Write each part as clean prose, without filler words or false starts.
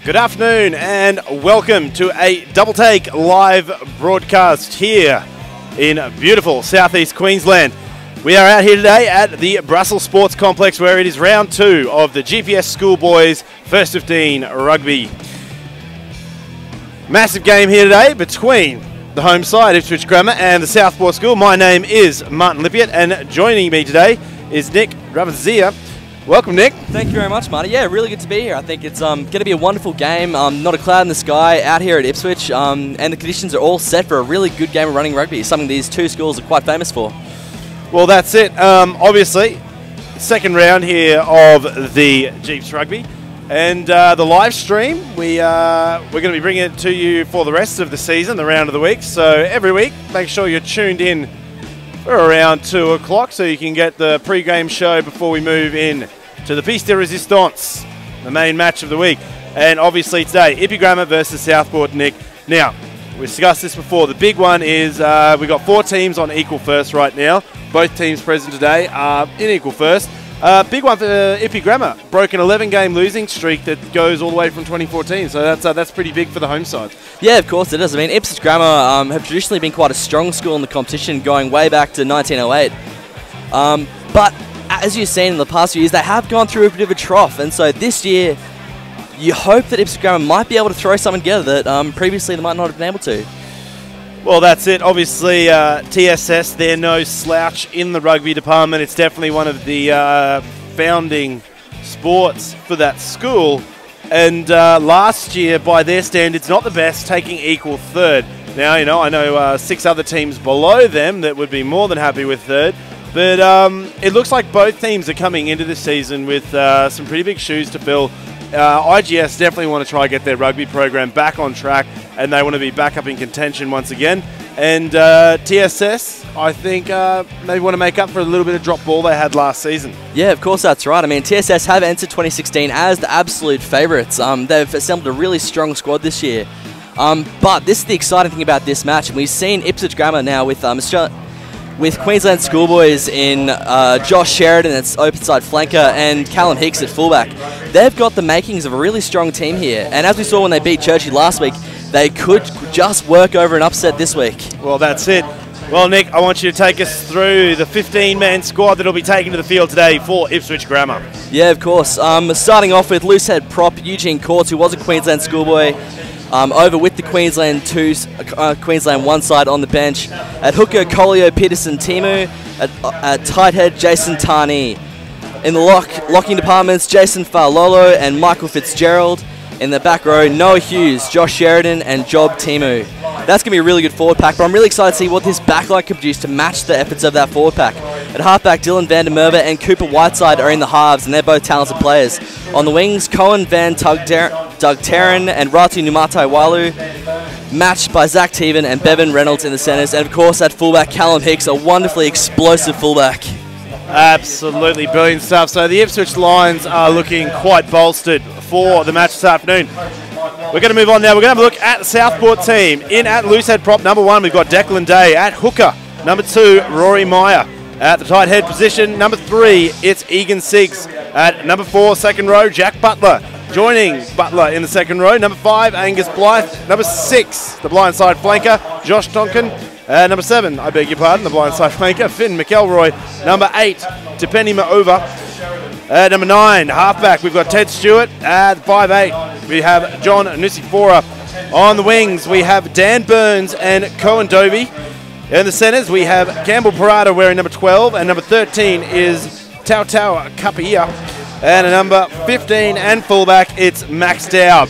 Good afternoon and welcome to a Double Take live broadcast here in beautiful southeast Queensland. We are out here today at the Brussels Sports Complex where it is round 2 of the GPS Schoolboys First 15 Rugby. Massive game here today between the home side, Ipswich Grammar, and the Southport School. My name is Martin Lippiett and joining me today is Nick Ravazia. Welcome, Nick. Thank you very much, Marty. Yeah, really good to be here. I think it's going to be a wonderful game. Not a cloud in the sky out here at Ipswich, and the conditions are all set for a really good game of running rugby, something these two schools are quite famous for. Well, that's it. Obviously, second round here of the Jeeps Rugby, and the live stream, we're going to be bringing it to you for the rest of the season, the round of the week. So every week, make sure you're tuned in for around 2 o'clock so you can get the pre-game show before we move in to the Piece de Resistance, the main match of the week. And obviously today, Ipswich Grammar versus Southport, Nick. Now, we discussed this before. The big one is we've got 4 teams on equal first right now. Both teams present today are in equal first. Big one for Ipswich Grammar, broken 11-game losing streak that goes all the way from 2014. So that's pretty big for the home side. Yeah, of course it is. I mean, Ipswich Grammar have traditionally been quite a strong school in the competition, going way back to 1908. But as you've seen in the past few years, they have gone through a bit of a trough. And so this year, you hope that Ipswich Grammar might be able to throw something together that previously they might not have been able to. Well, that's it. Obviously, TSS, they're no slouch in the rugby department. It's definitely one of the founding sports for that school. And last year, by their standards, not the best, taking equal third. Now, I know 6 other teams below them that would be more than happy with third. But it looks like both teams are coming into this season with some pretty big shoes to fill. IGS definitely want to try and get their rugby program back on track, and they want to be back up in contention once again. And TSS, I think, maybe want to make up for a little bit of drop ball they had last season. Yeah, of course that's right. I mean, TSS have entered 2016 as the absolute favourites. They've assembled a really strong squad this year. But this is the exciting thing about this match. And we've seen Ipswich Grammar now with Queensland Schoolboys in Josh Sheridan at open side flanker and Callum Hicks at fullback. They've got the makings of a really strong team here. And as we saw when they beat Churchill last week, they could just work over an upset this week. Well, that's it. Well, Nick, I want you to take us through the 15-man squad that will be taken to the field today for Ipswich Grammar. Yeah, of course. Starting off with loosehead prop Eugene Courts, who was a Queensland schoolboy, over with the Queensland 1 side on the bench. At hooker, Colio Peterson Timu. At tight head, Jason Tarney. In the locking departments, Jason Farlolo and Michael Fitzgerald. In the back row, Noah Hughes, Josh Sheridan, and Job Timu. That's going to be a really good forward pack, but I'm really excited to see what this backline can produce to match the efforts of that forward pack. At halfback, Dylan van der Merwe and Cooper Whiteside are in the halves, and they're both talented players. On the wings, Cohen Van Dugteren and Ratu Numatai Walu, matched by Zach Teven and Bevan Reynolds in the centres. And of course, at fullback, Callum Hicks, a wonderfully explosive fullback. Absolutely brilliant stuff. So the Ipswich Lions are looking quite bolstered for the match this afternoon. We're going to move on now. We're going to have a look at the Southport team. In at loosehead prop number 1, we've got Declan Day. At hooker, number 2, Rory Meyer. At the tight head position, number 3, it's Egan Siggs. At number 4, second row, Jack Butler. Joining Butler in the second row, number 5, Angus Blythe. Number 6, the blindside flanker, Josh Tonkin. Number 7, I beg your pardon, the blindside flanker, Finn McElroy. Number 8, Tipeni Maova. Number 9, halfback, we've got Ted Stewart. At 5'8", we have John Nusifora. On the wings, we have Dan Burns and Cohen Dovey. In the centres, we have Campbell Parada wearing number 12, and number 13 is Tau Kapia. And number 15 and fullback, it's Max Dow.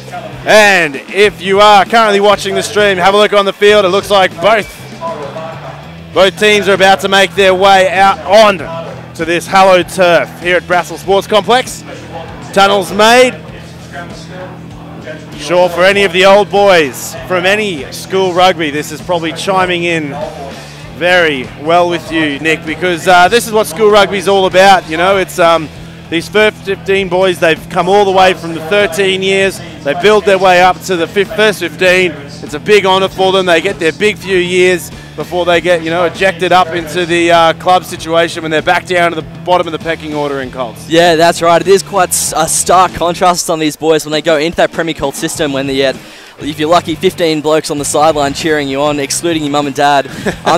And if you are currently watching the stream, have a look on the field. It looks like both teams are about to make their way out on to this hallowed turf here at Brussels Sports Complex. Tunnels made. Sure, for any of the old boys from any school rugby, this is probably chiming in very well with you, Nick, because this is what school rugby is all about. It's these first 15 boys, they've come all the way from the 13 years. They build their way up to the first 15. It's a big honour for them. They get their big few years before they get, ejected up into the club situation when they're back down to the bottom of the pecking order in Colts. Yeah, that's right. It is quite a stark contrast on these boys when they go into that Premier Colt system when they get, if you're lucky, 15 blokes on the sideline cheering you on, excluding your mum and dad.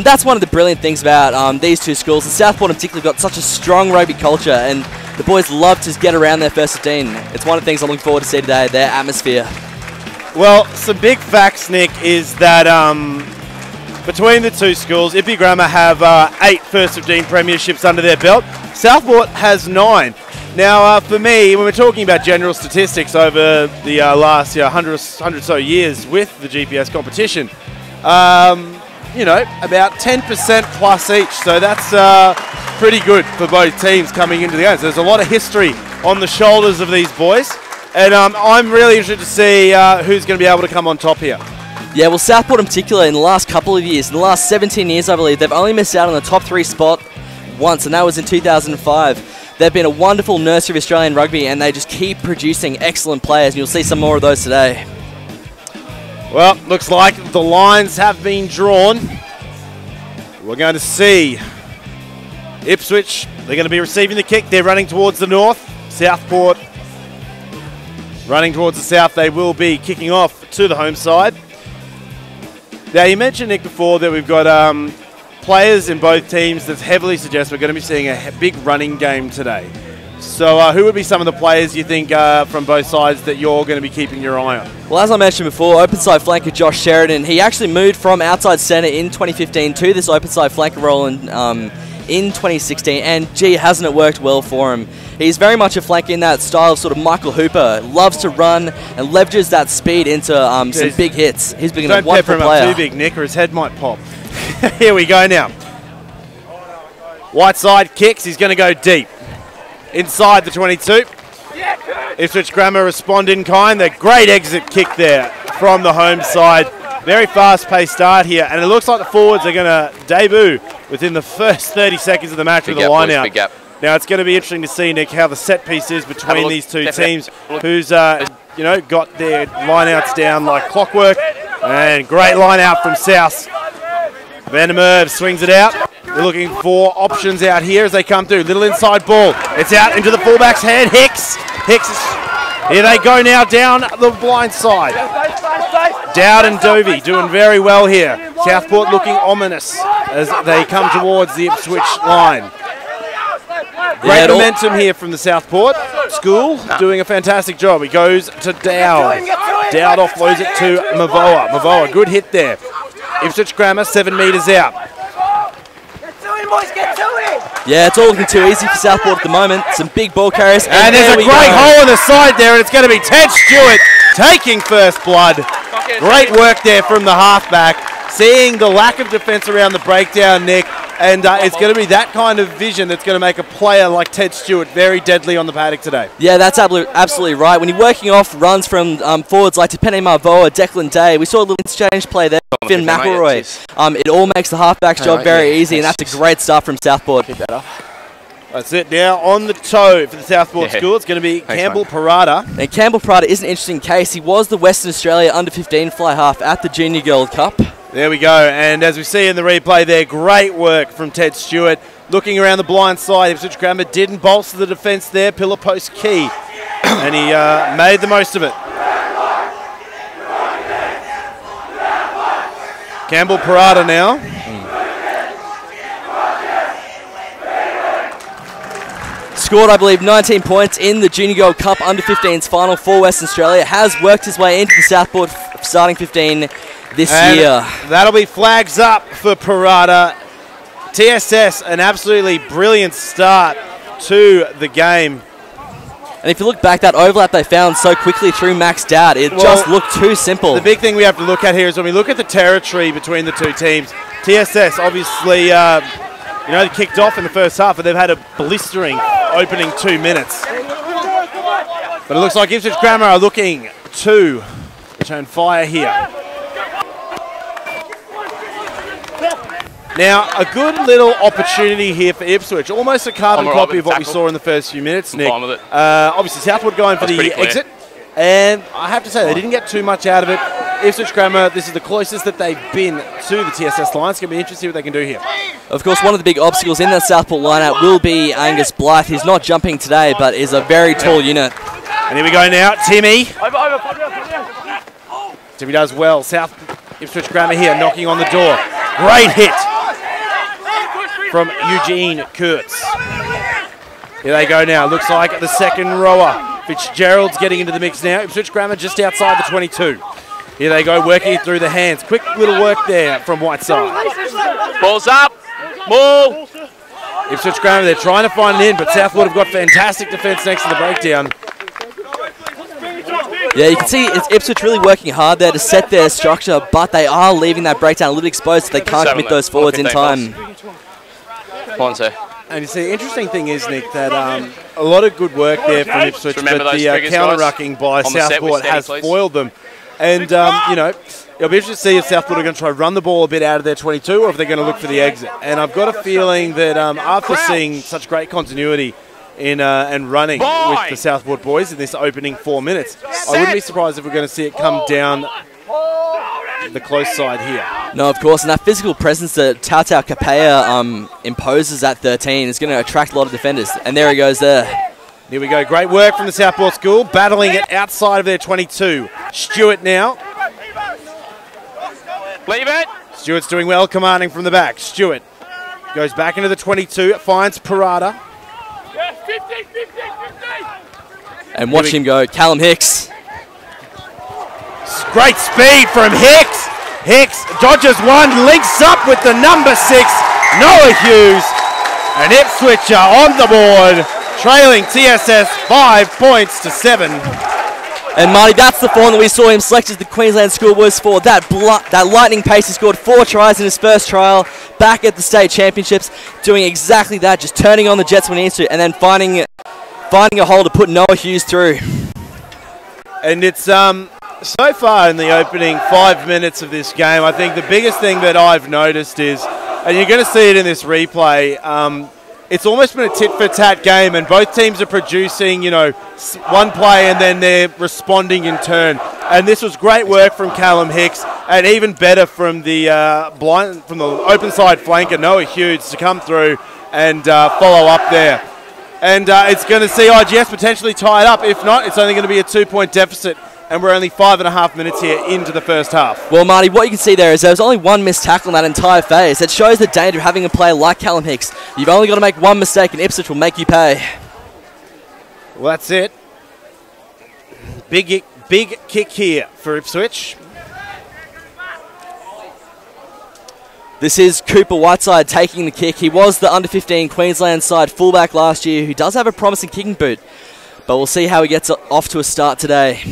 That's one of the brilliant things about these two schools. And Southport in particular got such a strong rugby culture, and the boys love to get around their first 15. It's one of the things I'm looking forward to see today, their atmosphere. Well, some big facts, Nick, is that between the two schools, Ippy Grammar have 8 first 15 premierships under their belt. Southport has 9. Now, for me, when we're talking about general statistics over the last 100 so years with the GPS competition, about 10% plus each. So that's pretty good for both teams coming into the game. So there's a lot of history on the shoulders of these boys. And I'm really interested to see who's going to be able to come on top here. Yeah, well, Southport in particular, in the last couple of years, in the last 17 years, I believe, they've only missed out on the top 3 spot once, and that was in 2005. They've been a wonderful nursery of Australian rugby, and they just keep producing excellent players, and you'll see some more of those today. Well, looks like the lines have been drawn. We're going to see Ipswich. They're going to be receiving the kick. They're running towards the north. Southport running towards the south. They will be kicking off to the home side. Now, you mentioned, Nick, before that we've got players in both teams that heavily suggest we're going to be seeing a big running game today. So who would be some of the players you think from both sides that you're going to be keeping your eye on? Well, as I mentioned before, open side flanker Josh Sheridan, he actually moved from outside centre in 2015 to this open side flanker role in 2016, and gee, hasn't it worked well for him. He's very much a flanker in that style of sort of Michael Hooper, loves to run and leverages that speed into some big hits. He's been a wonderful player. Don't pepper him up too big, Nick, or his head might pop. Here we go now. Whiteside kicks, he's going to go deep. Inside the 22. Ipswich Grammar respond in kind. The great exit kick there from the home side. Very fast-paced start here, and it looks like the forwards are going to debut within the first 30 seconds of the match with a line-out. Now, it's going to be interesting to see, Nick, how the set piece is between these two teams, who's got their line-outs down like clockwork, and great line-out from South. Van der Merwe swings it out. They're looking for options out here as they come through. Little inside ball. It's out into the fullback's hand. Hicks. Here they go now down the blind side. Dowd and Dovey doing very well here. Southport looking ominous as they come towards the Ipswich line. Great momentum here from the Southport school, doing a fantastic job. He goes to Dowd. Dowd offloads it to Mavoa. Mavoa, good hit there. Ipswich Grammar 7 metres out. Yeah, it's all looking too easy for Southport at the moment. Some big ball carriers. And there's a great hole in the side there, and it's going to be Ted Stewart taking first blood. Great work there from the halfback. Seeing the lack of defence around the breakdown, Nick, and it's going to be that kind of vision that's going to make a player like Ted Stewart very deadly on the paddock today. Yeah, that's absolutely right. When you're working off runs from forwards like Tepene Mavoa, Declan Day, we saw a little exchange play there. Finn McElroy. It all makes the halfback's job very easy, and that's a great start from Southport. That's it now on the toe for the Southport school. It's going to be Campbell Parada. And Campbell Parada is an interesting case. He was the Western Australia under-15 fly half at the Junior Gold Cup. There we go, and as we see in the replay there, great work from Ted Stewart. Looking around the blind side, Ipswich Grammar didn't bolster the defence there, pillar post key, and he made the most of it. Campbell Parada now. Scored, I believe, 19 points in the Junior Gold Cup under-15s final for Western Australia. Has worked his way into the Southport starting 15 this year. That'll be flags up for Parada. TSS, an absolutely brilliant start to the game. And if you look back, that overlap they found so quickly through Max Dowd, it just looked too simple. The big thing we have to look at here is when we look at the territory between the two teams, TSS obviously, they kicked off in the first half, but they've had a blistering opening 2 minutes. But it looks like Ipswich Grammar are looking to return fire here. Now, a good little opportunity here for Ipswich. Almost a carbon copy of what we saw in the first few minutes, Nick. Obviously, Southwood going for the exit. And I have to say, they didn't get too much out of it. Ipswich Grammar, this is the closest that they've been to the TSS line. It's going to be interesting to see what they can do here. Of course, one of the big obstacles in that Southport lineup will be Angus Blythe. He's not jumping today, but is a very tall unit. And here we go now, Timmy. Timmy does well. Ipswich Grammar here, knocking on the door. Great hit from Eugene Kurtz. Here they go now. Looks like the second rower. Fitzgerald's getting into the mix now. Ipswich Grammar just outside the 22. Here they go, working it through the hands. Quick little work there from Whiteside. Balls up. Ball. Ipswich Grammar, they're trying to find it in, but Southport have got fantastic defence next to the breakdown. Yeah, you can see it's Ipswich really working hard there to set their structure, but they are leaving that breakdown a little exposed, so they can't commit those forwards in time. One, two. And you see, the interesting thing is, Nick, that a lot of good work there from Ipswich, but the counter-rucking by Southport has foiled them. And, you know, it'll be interesting to see if Southport are going to try to run the ball a bit out of their 22 or if they're going to look for the exit. And I've got a feeling that after seeing such great continuity in and running with the Southport boys in this opening 4 minutes, I wouldn't be surprised if we're going to see it come down the close side here. No, of course, and that physical presence that Tautau Capea imposes at 13 is going to attract a lot of defenders. And there he goes there. Here we go. Great work from the Southport school, battling it outside of their 22. Stewart now. Leave it. Stewart's doing well, commanding from the back. Stewart goes back into the 22, finds Parada. And watch him go, Callum Hicks. Great speed from Hicks. Hicks dodges one, links up with the number 6, Noah Hughes. And Ipswich are on the board, trailing TSS 5 points to 7. And Marty, that's the form that we saw him select as the Queensland Schoolboys for. That lightning pace. He scored 4 tries in his first trial back at the state championships, doing exactly that, just turning on the jets when he needs to, and then finding a hole to put Noah Hughes through. And it's so far in the opening 5 minutes of this game, I think the biggest thing that I've noticed is, and you're going to see it in this replay, it's almost been a tit-for-tat game, and both teams are producing, you know, one play and then they're responding in turn. And this was great work from Callum Hicks, and even better from the open side flanker Noah Hughes to come through and follow up there. And it's going to see IGS potentially tie it up. If not, it's only going to be a 2-point deficit. And we're only 5.5 minutes here into the first half. Well, Marty, what you can see there is there was only one missed tackle in that entire phase. It shows the danger of having a player like Callum Hicks. You've only got to make one mistake and Ipswich will make you pay. Well, that's it. Big kick here for Ipswich. This is Cooper Whiteside taking the kick. He was the under-15 Queensland side fullback last year who does have a promising kicking boot. But we'll see how he gets off to a start today.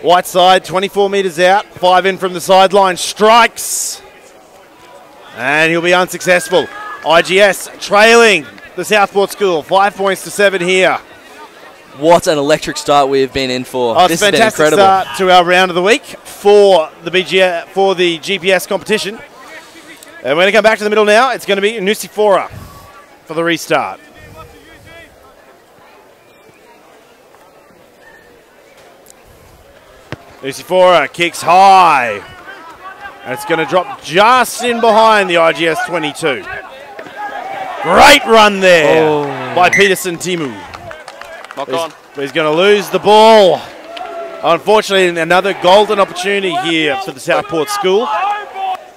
Whiteside, 24 metres out, 5 in from the sideline, strikes. And he'll be unsuccessful. IGS trailing the Southport school, 5 points to 7 here. What an electric start we've been in for. Oh, this has been incredible. Start to our round of the week for the GPS competition. And we're going to come back to the middle now. It's going to be Nusifora for the restart. Nusifora kicks high. And it's going to drop just in behind the IGS 22. Great run there by Peterson Timu. Knock on. But he's going to lose the ball. Unfortunately, another golden opportunity here for the Southport school.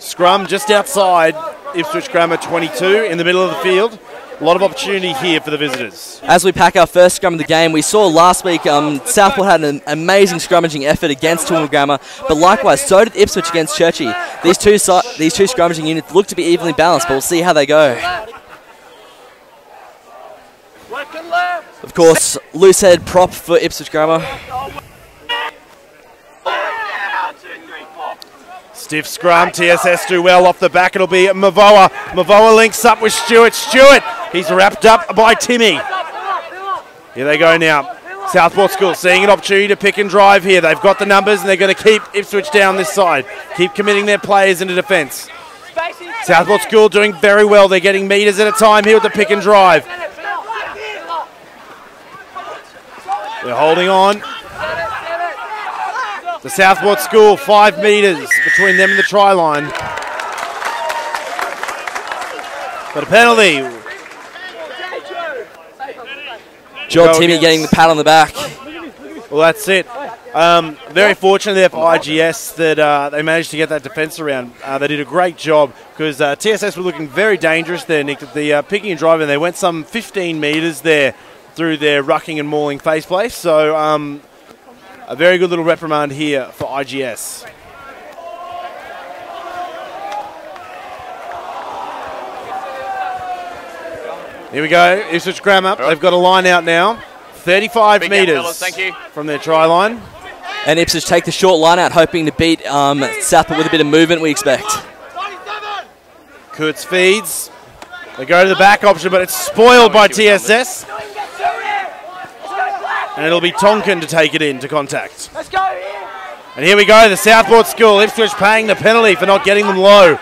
Scrum just outside Ipswich Grammar 22 in the middle of the field. A lot of opportunity here for the visitors. As we pack our first scrum of the game, we saw last week Southport had an amazing scrummaging effort against Toowoomba Grammar, but likewise, so did Ipswich against Churchie. These two scrummaging units look to be evenly balanced, but we'll see how they go. Of course, loose head prop for Ipswich Grammar. Stiff scrum, TSS do well off the back. It'll be Mavoa. Mavoa links up with Stewart. Stewart, he's wrapped up by Timmy. Here they go now. Southport School seeing an opportunity to pick and drive here. They've got the numbers and they're going to keep Ipswich down this side. Keep committing their players into defence. Southport School doing very well. They're getting metres at a time here with the pick and drive. They're holding on. The Southport School, 5 metres between them and the try line. But a penalty. Job Timmy getting the pat on the back. Well, that's it. Very fortunate there for IGS that they managed to get that defence around. They did a great job because TSS were looking very dangerous there, Nick. The picking and driving, they went some 15 metres there through their rucking and mauling faceplate. So a very good little reprimand here for IGS. Here we go, Ipswich Grammar. They've got a line out now. 35 metres from their try line. And Ipswich take the short line out, hoping to beat Southport with a bit of movement, we expect. Kurtz feeds. They go to the back option, but it's spoiled by TSS. And it'll be Tonkin to take it into contact. And here we go, the Southport School. Ipswich paying the penalty for not getting them low.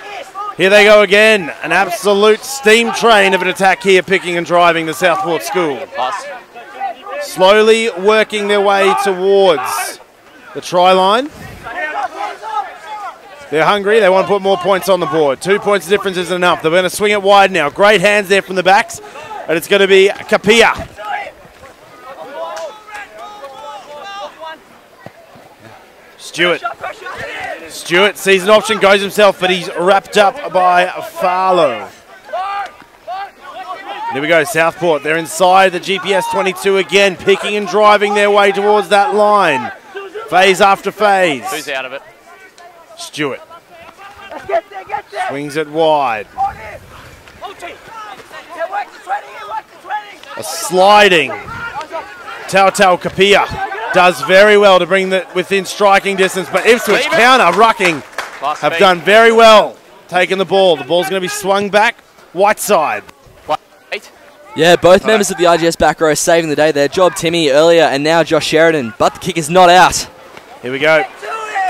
Here they go again. An absolute steam train of an attack here, picking and driving the Southport School. Slowly working their way towards the try line. They're hungry. They want to put more points on the board. 2 points difference isn't enough. They're going to swing it wide now. Great hands there from the backs. And it's going to be Kapia. Stewart sees an option, goes himself, but he's wrapped up by Farlow. Here we go, Southport. They're inside the GPS 22 again, picking and driving their way towards that line. Phase after phase. Who's out of it? Stewart. Swings it wide. A sliding Tau Kapia does very well to bring that within striking distance, but Ipswich counter rucking have done very well taking the ball. The ball's going to be swung back, white side. Yeah, both members of the IGS back row saving the day there. Job Timmy earlier and now Josh Sheridan, but the kick is not out. Here we go.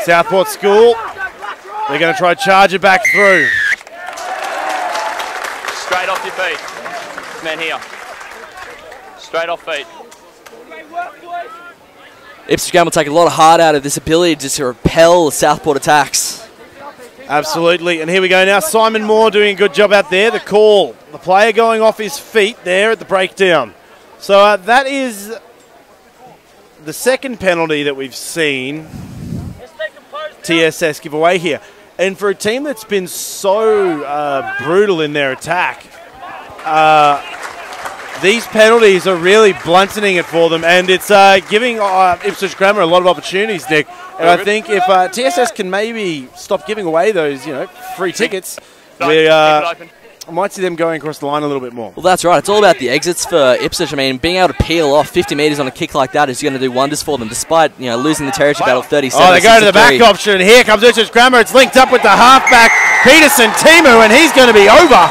Southport School. They're going to try to charge it back through. Straight off your feet. Man here. Straight off feet. Ipswich Game will take a lot of heart out of this ability just to repel Southport attacks. Absolutely, and here we go now. Simon Moore doing a good job out there. The call, the player going off his feet there at the breakdown. So that is the second penalty that we've seen TSS give away here. And for a team that's been so brutal in their attack, these penalties are really blunting it for them, and it's giving Ipswich Grammar a lot of opportunities, Nick. And I think if TSS can maybe stop giving away those, free tickets, we might see them going across the line a little bit more. Well, that's right. It's all about the exits for Ipswich. I mean, being able to peel off 50 metres on a kick like that is going to do wonders for them, despite losing the territory battle 37. Oh, they go to the back option, and here comes Ipswich Grammar. It's linked up with the halfback, Peterson Timu, and he's going to be over.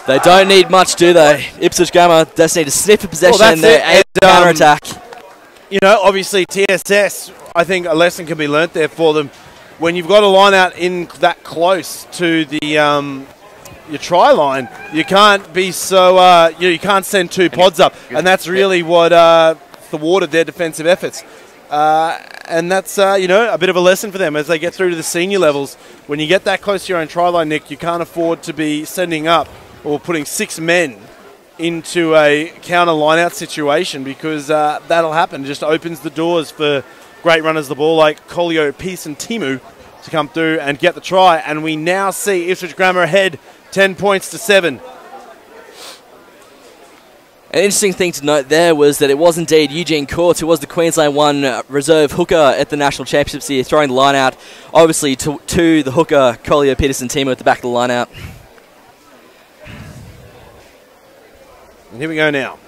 They don't need much, do they? Ipswich Grammar just need to sniff a possession and they're counter-attack. Obviously TSS, I think a lesson can be learnt there for them. When you've got a line out in that close to the your try line, you can't be so you can't send two pods up, and that's really what thwarted their defensive efforts. And that's a bit of a lesson for them as they get through to the senior levels. When you get that close to your own try line, Nick, you can't afford to be sending up or putting 6 men into a counter line-out situation, because that'll happen. It just opens the doors for great runners of the ball like Colio, Peace and Timu to come through and get the try. And we now see Ipswich Grammar ahead 10 points to 7. An interesting thing to note there was that it was indeed Eugene Court who was the Queensland 1 reserve hooker at the National Championships here, throwing the line out, obviously to the hooker, Colio, Peterson, Timu at the back of the line out. And here we go now.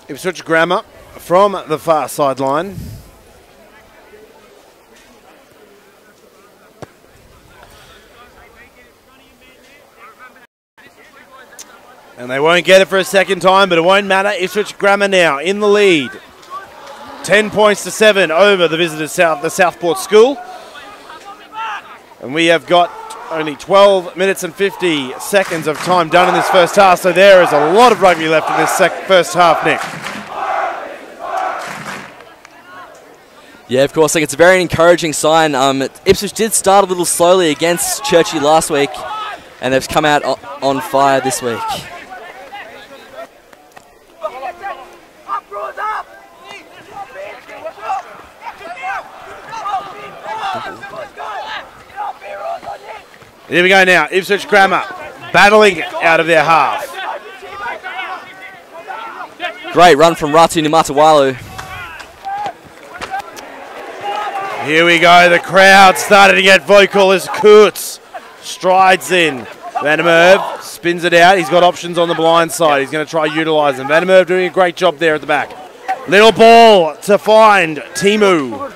Ipswich Grammar from the far sideline. And they won't get it for a second time, but it won't matter. Ipswich Grammar now in the lead. 10 points to 7 over the visitors, the Southport School. And we have got Only 12 minutes and 50 seconds of time done in this first half, so there is a lot of rugby left in this first half, Nick. Yeah, of course, it's a very encouraging sign. Ipswich did start a little slowly against Churchy last week, and they've come out on fire this week. Here we go now, Ipswich Grammar battling out of their half. Great run from Ratu Numatawalu. Here we go, the crowd started to get vocal as Kurtz strides in. Van der Merwe spins it out, he's got options on the blind side, he's going to try to utilise them. Van der Merwe doing a great job there at the back. Little ball to find Timu.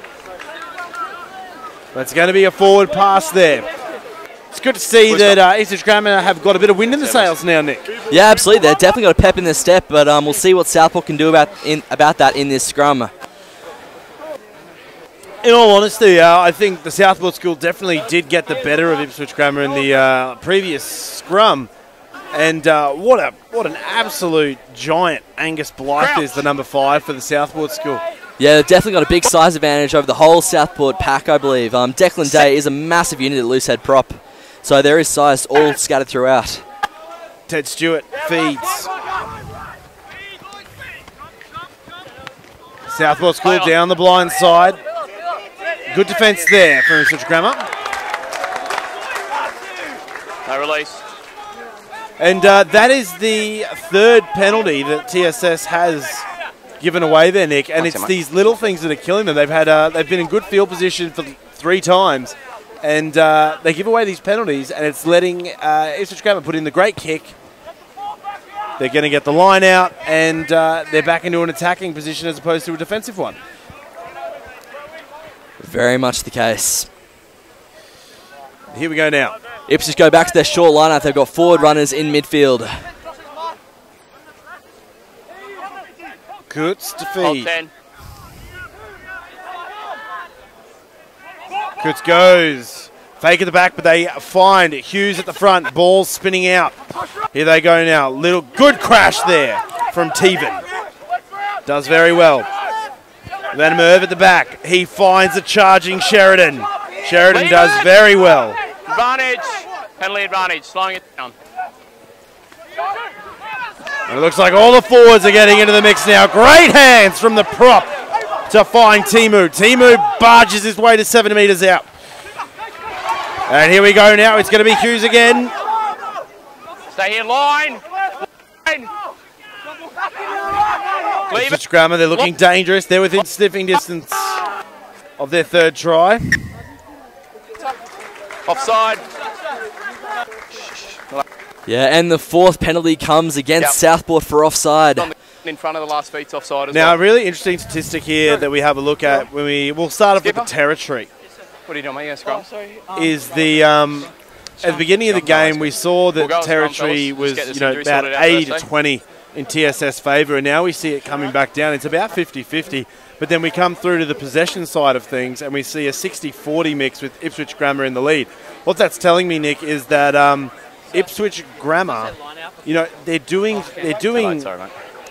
That's going to be a forward pass there. It's good to see that Ipswich Grammar have got a bit of wind in the sails now, Nick. Yeah, absolutely. They've definitely got a pep in their step, but we'll see what Southport can do about that in this scrum. In all honesty, I think the Southport school definitely did get the better of Ipswich Grammar in the previous scrum. And what an absolute giant Angus Blythe is the number 5 for the Southport school. Yeah, they've definitely got a big size advantage over the whole Southport pack, I believe. Declan Day is a massive unit at loosehead prop. So there is size all scattered throughout. Ted Stewart feeds. Southport school down the blind side. Good defence there from Ipswich Grammar. No release. And that is the third penalty that TSS has given away there, Nick. And it's these little things that are killing them. They've been in good field position for 3 times. And they give away these penalties, and it's letting Ipswich Grammar put in the great kick. They're going to get the line out, and they're back into an attacking position as opposed to a defensive one. Very much the case. Here we go now. Ipswich go back to their short lineup. They've got forward runners in midfield. Kurtz to feed. Kurtz goes. Fake at the back, but they find Hughes at the front. Ball spinning out. Here they go now. Little good crash there from Teven. Does very well. Van der Merwe at the back. He finds a charging Sheridan. Sheridan does very well. Advantage. Penalty advantage. Slowing it down. And it looks like all the forwards are getting into the mix now. Great hands from the prop to find Timu. Timu barges his way to 7 metres out. And here we go now. It's going to be Hughes again. Stay in line. Ipswich Grammar, they're looking dangerous. They're within sniffing distance of their 3rd try. Offside. Yeah, and the 4th penalty comes against Southport for offside. In front of the last feet's offside as well. Now, a really interesting statistic here that we have a look at when we'll start off with the territory. What are you doing, mate? Scrum? Is the at the beginning of the game we saw that territory was about 80 to 20 in TSS favour, and now we see it coming back down. It's about 50-50, but then we come through to the possession side of things and we see a 60-40 mix with Ipswich Grammar in the lead. What that's telling me, Nick, is that Ipswich Grammar, they're doing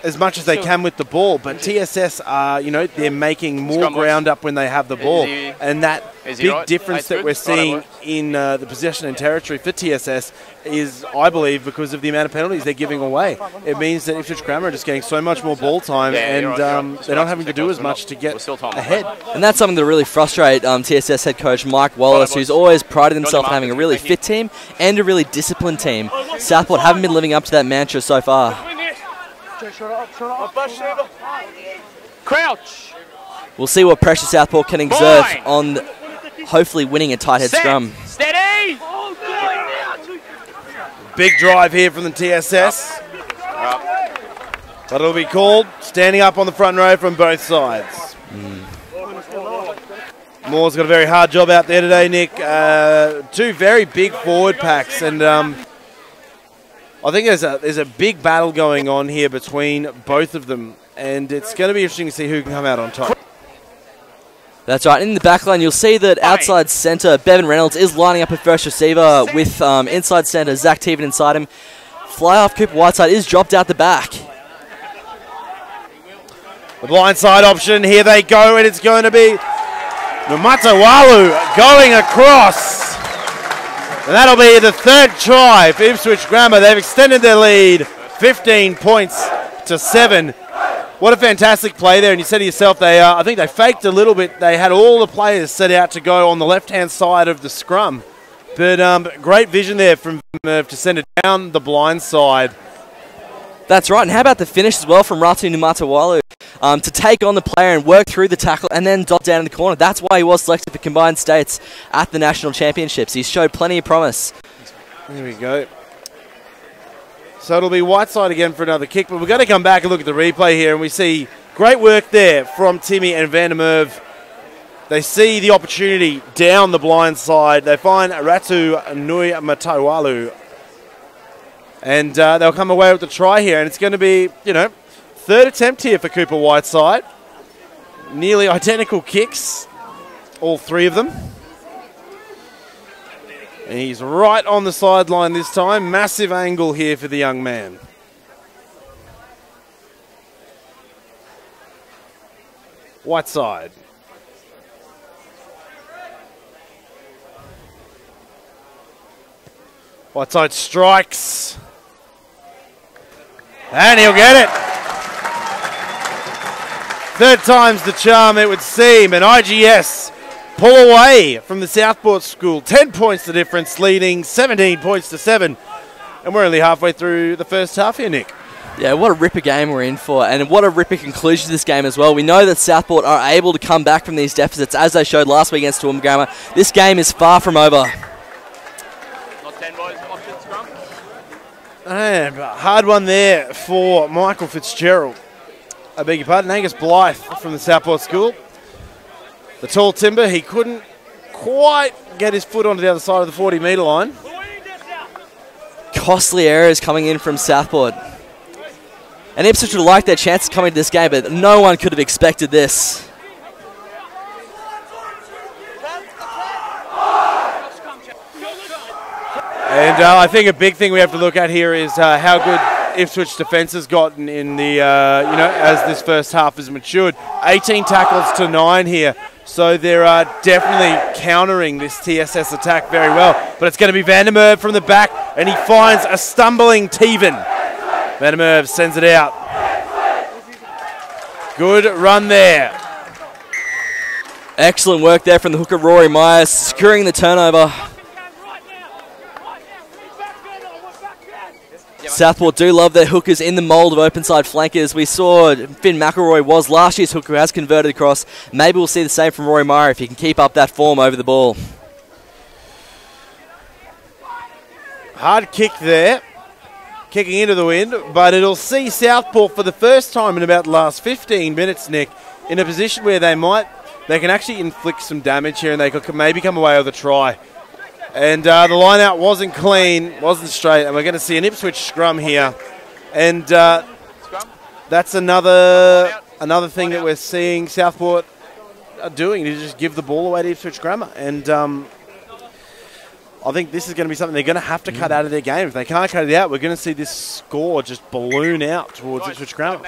as much as they can with the ball, but TSS are, they're making more ground up when they have the ball, and that big difference that we're seeing in the possession and territory for TSS is, I believe, because of the amount of penalties they're giving away. It means that Ipswich Grammar are just getting so much more ball time, and they're not having to do as much to get ahead. And that's something that really frustrates TSS head coach Mike Wallace, who's always prided himself on having a really fit team and a really disciplined team. Southport haven't been living up to that mantra so far. Crouch. We'll see what pressure Southport can exert on hopefully winning a tight head scrum. Steady. Big drive here from the TSS. But it'll be called standing up on the front row from both sides. Moore's got a very hard job out there today, Nick. 2 very big forward packs, and I think there's a big battle going on here between both of them, and it's going to be interesting to see who can come out on top. That's right. In the back line, you'll see that outside centre, Bevan Reynolds is lining up a first receiver with inside centre, Zach Teven inside him. Fly-off Cooper Whiteside is dropped out the back. The blindside option, here they go, and it's going to be Numatawalu going across. And that'll be the third try for Ipswich Grammar. They've extended their lead 15 points to 7. What a fantastic play there. And you said to yourself, I think they faked a little bit. They had all the players set out to go on the left-hand side of the scrum. But great vision there from Merv to send it down the blind side. That's right. And how about the finish as well from Ratu Numatawalu to take on the player and work through the tackle and then dot down in the corner. That's why he was selected for Combined States at the National Championships. He's showed plenty of promise. There we go. So it'll be Whiteside again for another kick, but we're going to come back and look at the replay here, and we see great work there from Timmy and Van der Merwe. They see the opportunity down the blind side. They find Ratu Nui Matawalu, and they'll come away with the try here, and it's going to be, third attempt here for Cooper Whiteside. Nearly identical kicks, all three of them. And he's right on the sideline this time. Massive angle here for the young man. Whiteside. Whiteside strikes. And he'll get it. Third time's the charm, it would seem. And IGS pull away from the Southport school. 10 points the difference, leading 17 points to 7. And we're only halfway through the first half here, Nick. Yeah, what a ripper game we're in for, and what a ripper conclusion to this game as well. We know that Southport are able to come back from these deficits, as they showed last week against Toowoomba Grammar. This game is far from over. Not 10 boys, option scrum. And hard one there for Michael Fitzgerald. I beg your pardon, Angus Blythe from the Southport school. The tall timber, he couldn't quite get his foot onto the other side of the 40-metre line. Costly errors coming in from Southport. And Ipswich would like their chances coming to this game, but no one could have expected this. And I think a big thing we have to look at here is how good Ipswich defence has gotten in the, as this first half has matured. 18 tackles to 9 here. So they're definitely countering this TSS attack very well. But it's going to be Van der Merwe from the back, and he finds a stumbling Teven. Van der Merwe sends it out. Good run there. Excellent work there from the hooker, Rory Myers, securing the turnover. Southport do love their hookers in the mould of open side flankers. We saw Finn McElroy was last year's hooker who has converted across. Maybe we'll see the same from Rory Meyer if he can keep up that form over the ball. Hard kick there. Kicking into the wind, but it'll see Southport for the first time in about the last 15 minutes, Nick, in a position where they can actually inflict some damage here and they could maybe come away with a try. And the line out wasn't clean, wasn't straight, and we're going to see an Ipswich scrum here. And that's another thing that we're seeing Southport doing, to just give the ball away to Ipswich Grammar. And I think this is going to be something they're going to have to cut out of their game. If they can't cut it out, we're going to see this score just balloon out towards Ipswich Grammar.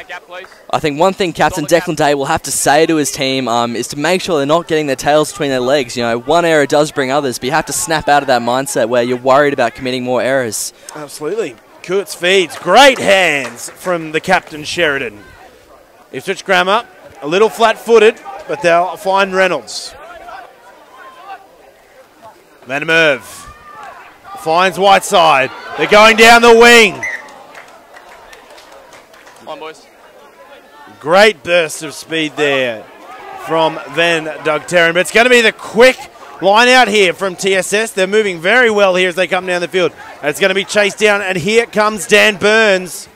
I think one thing Captain Declan Day will have to say to his team is to make sure they're not getting their tails between their legs. One error does bring others, but you have to snap out of that mindset where you're worried about committing more errors. Absolutely. Kurtz feeds. Great hands from the captain, Sheridan. Ipswich Grammar, a little flat-footed, but they'll find Reynolds. Van der Merwe finds Whiteside. They're going down the wing. Come on, boys. Great burst of speed there from Van Dugterren. But it's going to be the quick line out here from TSS. They're moving very well here as they come down the field. And it's going to be chased down, and here comes Dan Burns.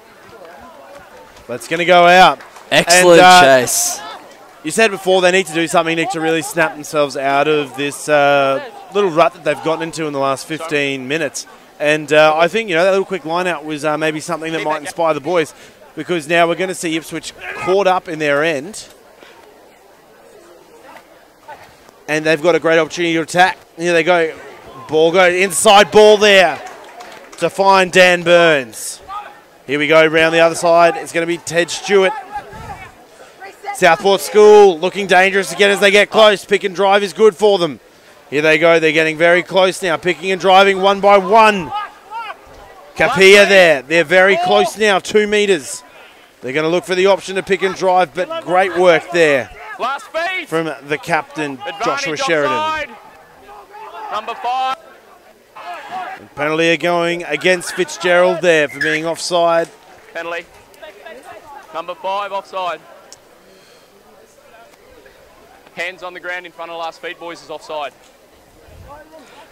But it's going to go out. Excellent chase. You said before they need to do something, Nick, to really snap themselves out of this little rut that they've gotten into in the last 15 minutes. And I think, that little quick line out was maybe something that might inspire the boys, because now we're going to see Ipswich caught up in their end. And they've got a great opportunity to attack. Here they go. Ball goes inside ball there to find Dan Burns. Here we go, round the other side. It's going to be Ted Stewart. Southport School looking dangerous again as they get close. Pick and drive is good for them. Here they go. They're getting very close now. Picking and driving one by one. Kapia there. They're very close now, 2 metres. They're going to look for the option to pick and drive, but great work there from the captain, Joshua Sheridan. Number 5. And penalty going against Fitzgerald there for being offside. Penalty. Number 5 offside. Hands on the ground in front of last feet, boys, is offside.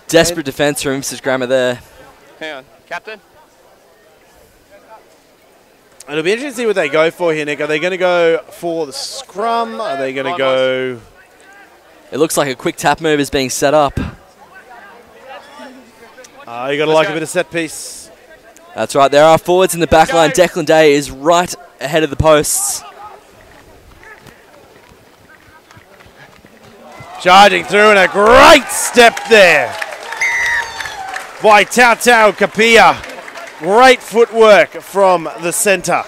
Desperate defence from Ipswich Grammar there. Hang on, captain. It'll be interesting to see what they go for here, Nick. Are they going to go for the scrum? Are they going to go... It looks like a quick tap move is being set up. You got to like a bit of set piece. That's right. There are forwards in the back line. Declan Day is right ahead of the posts. Charging through and a great step there by Tautau Kapia. Great footwork from the centre.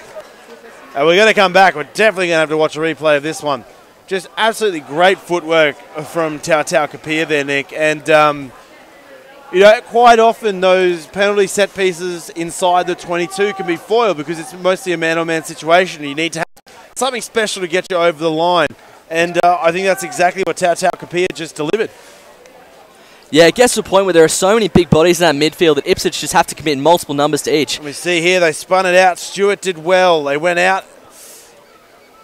And we're going to come back. We're definitely going to have to watch a replay of this one. Just absolutely great footwork from Tautau Kapia there, Nick. And, you know, quite often those penalty set pieces inside the 22 can be foiled because it's mostly a man-on-man situation. You need to have something special to get you over the line. And I think that's exactly what Tautau Kapia just delivered. Yeah, it gets to a point where there are so many big bodies in that midfield that Ipswich just have to commit multiple numbers to each. Let me see here, they spun it out. Stewart did well. They went out.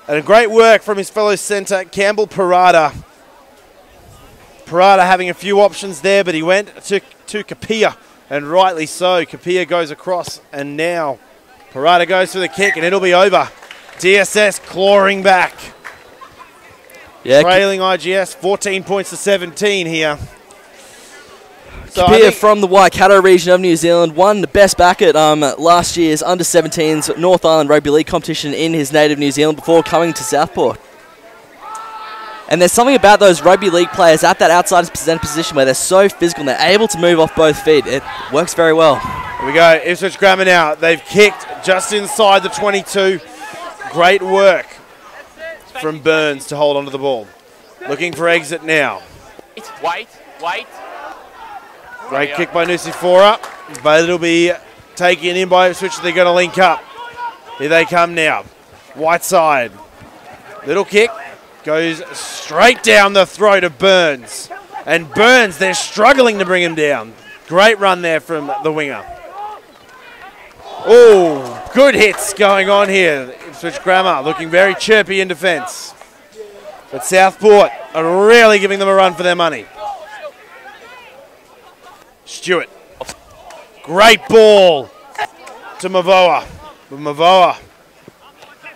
And a great work from his fellow centre, Campbell Parada. Parada having a few options there, but he went to Kapia, and rightly so. Kapia goes across, and now Parada goes for the kick, and it'll be over. DSS clawing back. Yeah, trailing IGS 14 points to 17 here. So Kapia from the Waikato region of New Zealand won the best back at last year's under-17s North Island Rugby League competition in his native New Zealand before coming to Southport. And there's something about those rugby league players at that outside position where they're so physical and they're able to move off both feet. It works very well. Here we go, Ipswich Grammar now. They've kicked just inside the 22. Great work from Burns to hold onto the ball. Looking for exit now. Wait. Great kick by Nusifora, but it'll be taken in by Ipswich. They're going to link up. Here they come now. Whiteside. Little kick. Goes straight down the throat of Burns. And Burns, they're struggling to bring him down. Great run there from the winger. Oh, good hits going on here. Ipswich Grammar looking very chirpy in defence. But Southport are really giving them a run for their money. Stewart. Great ball to Mavoa. But Mavoa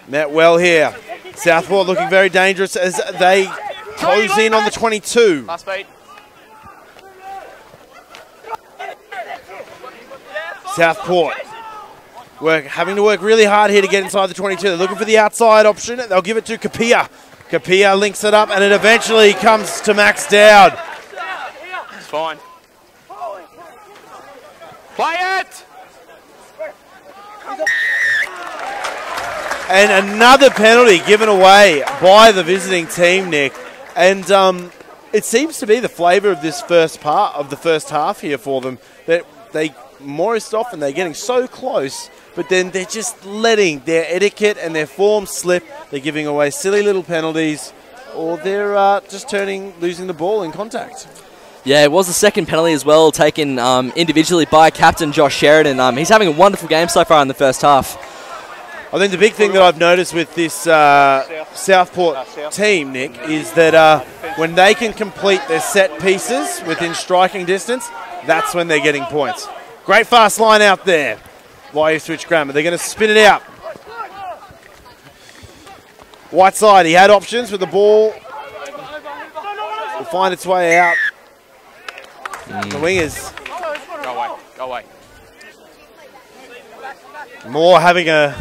met well here. Southport looking very dangerous as they close in on the 22. Last beat. Southport having to work really hard here to get inside the 22. They're looking for the outside option. They'll give it to Kapia. Kapia links it up and it eventually comes to Max Dowd. It's fine. Play it! And another penalty given away by the visiting team, Nick. And it seems to be the flavour of this first part of the first half here for them. That they most often they're getting so close, but then they're just letting their etiquette and their form slip. They're giving away silly little penalties, or they're just losing the ball in contact. Yeah, it was the second penalty as well, taken individually by captain Josh Sheridan. He's having a wonderful game so far in the first half. I think the big thing that I've noticed with this Southport team, Nick, is that when they can complete their set pieces within striking distance, that's when they're getting points. Great fast line out there by Ipswich Grammar. They're going to spin it out. Whiteside, he had options with the ball. Will find its way out. The wingers. Go away. Moore having a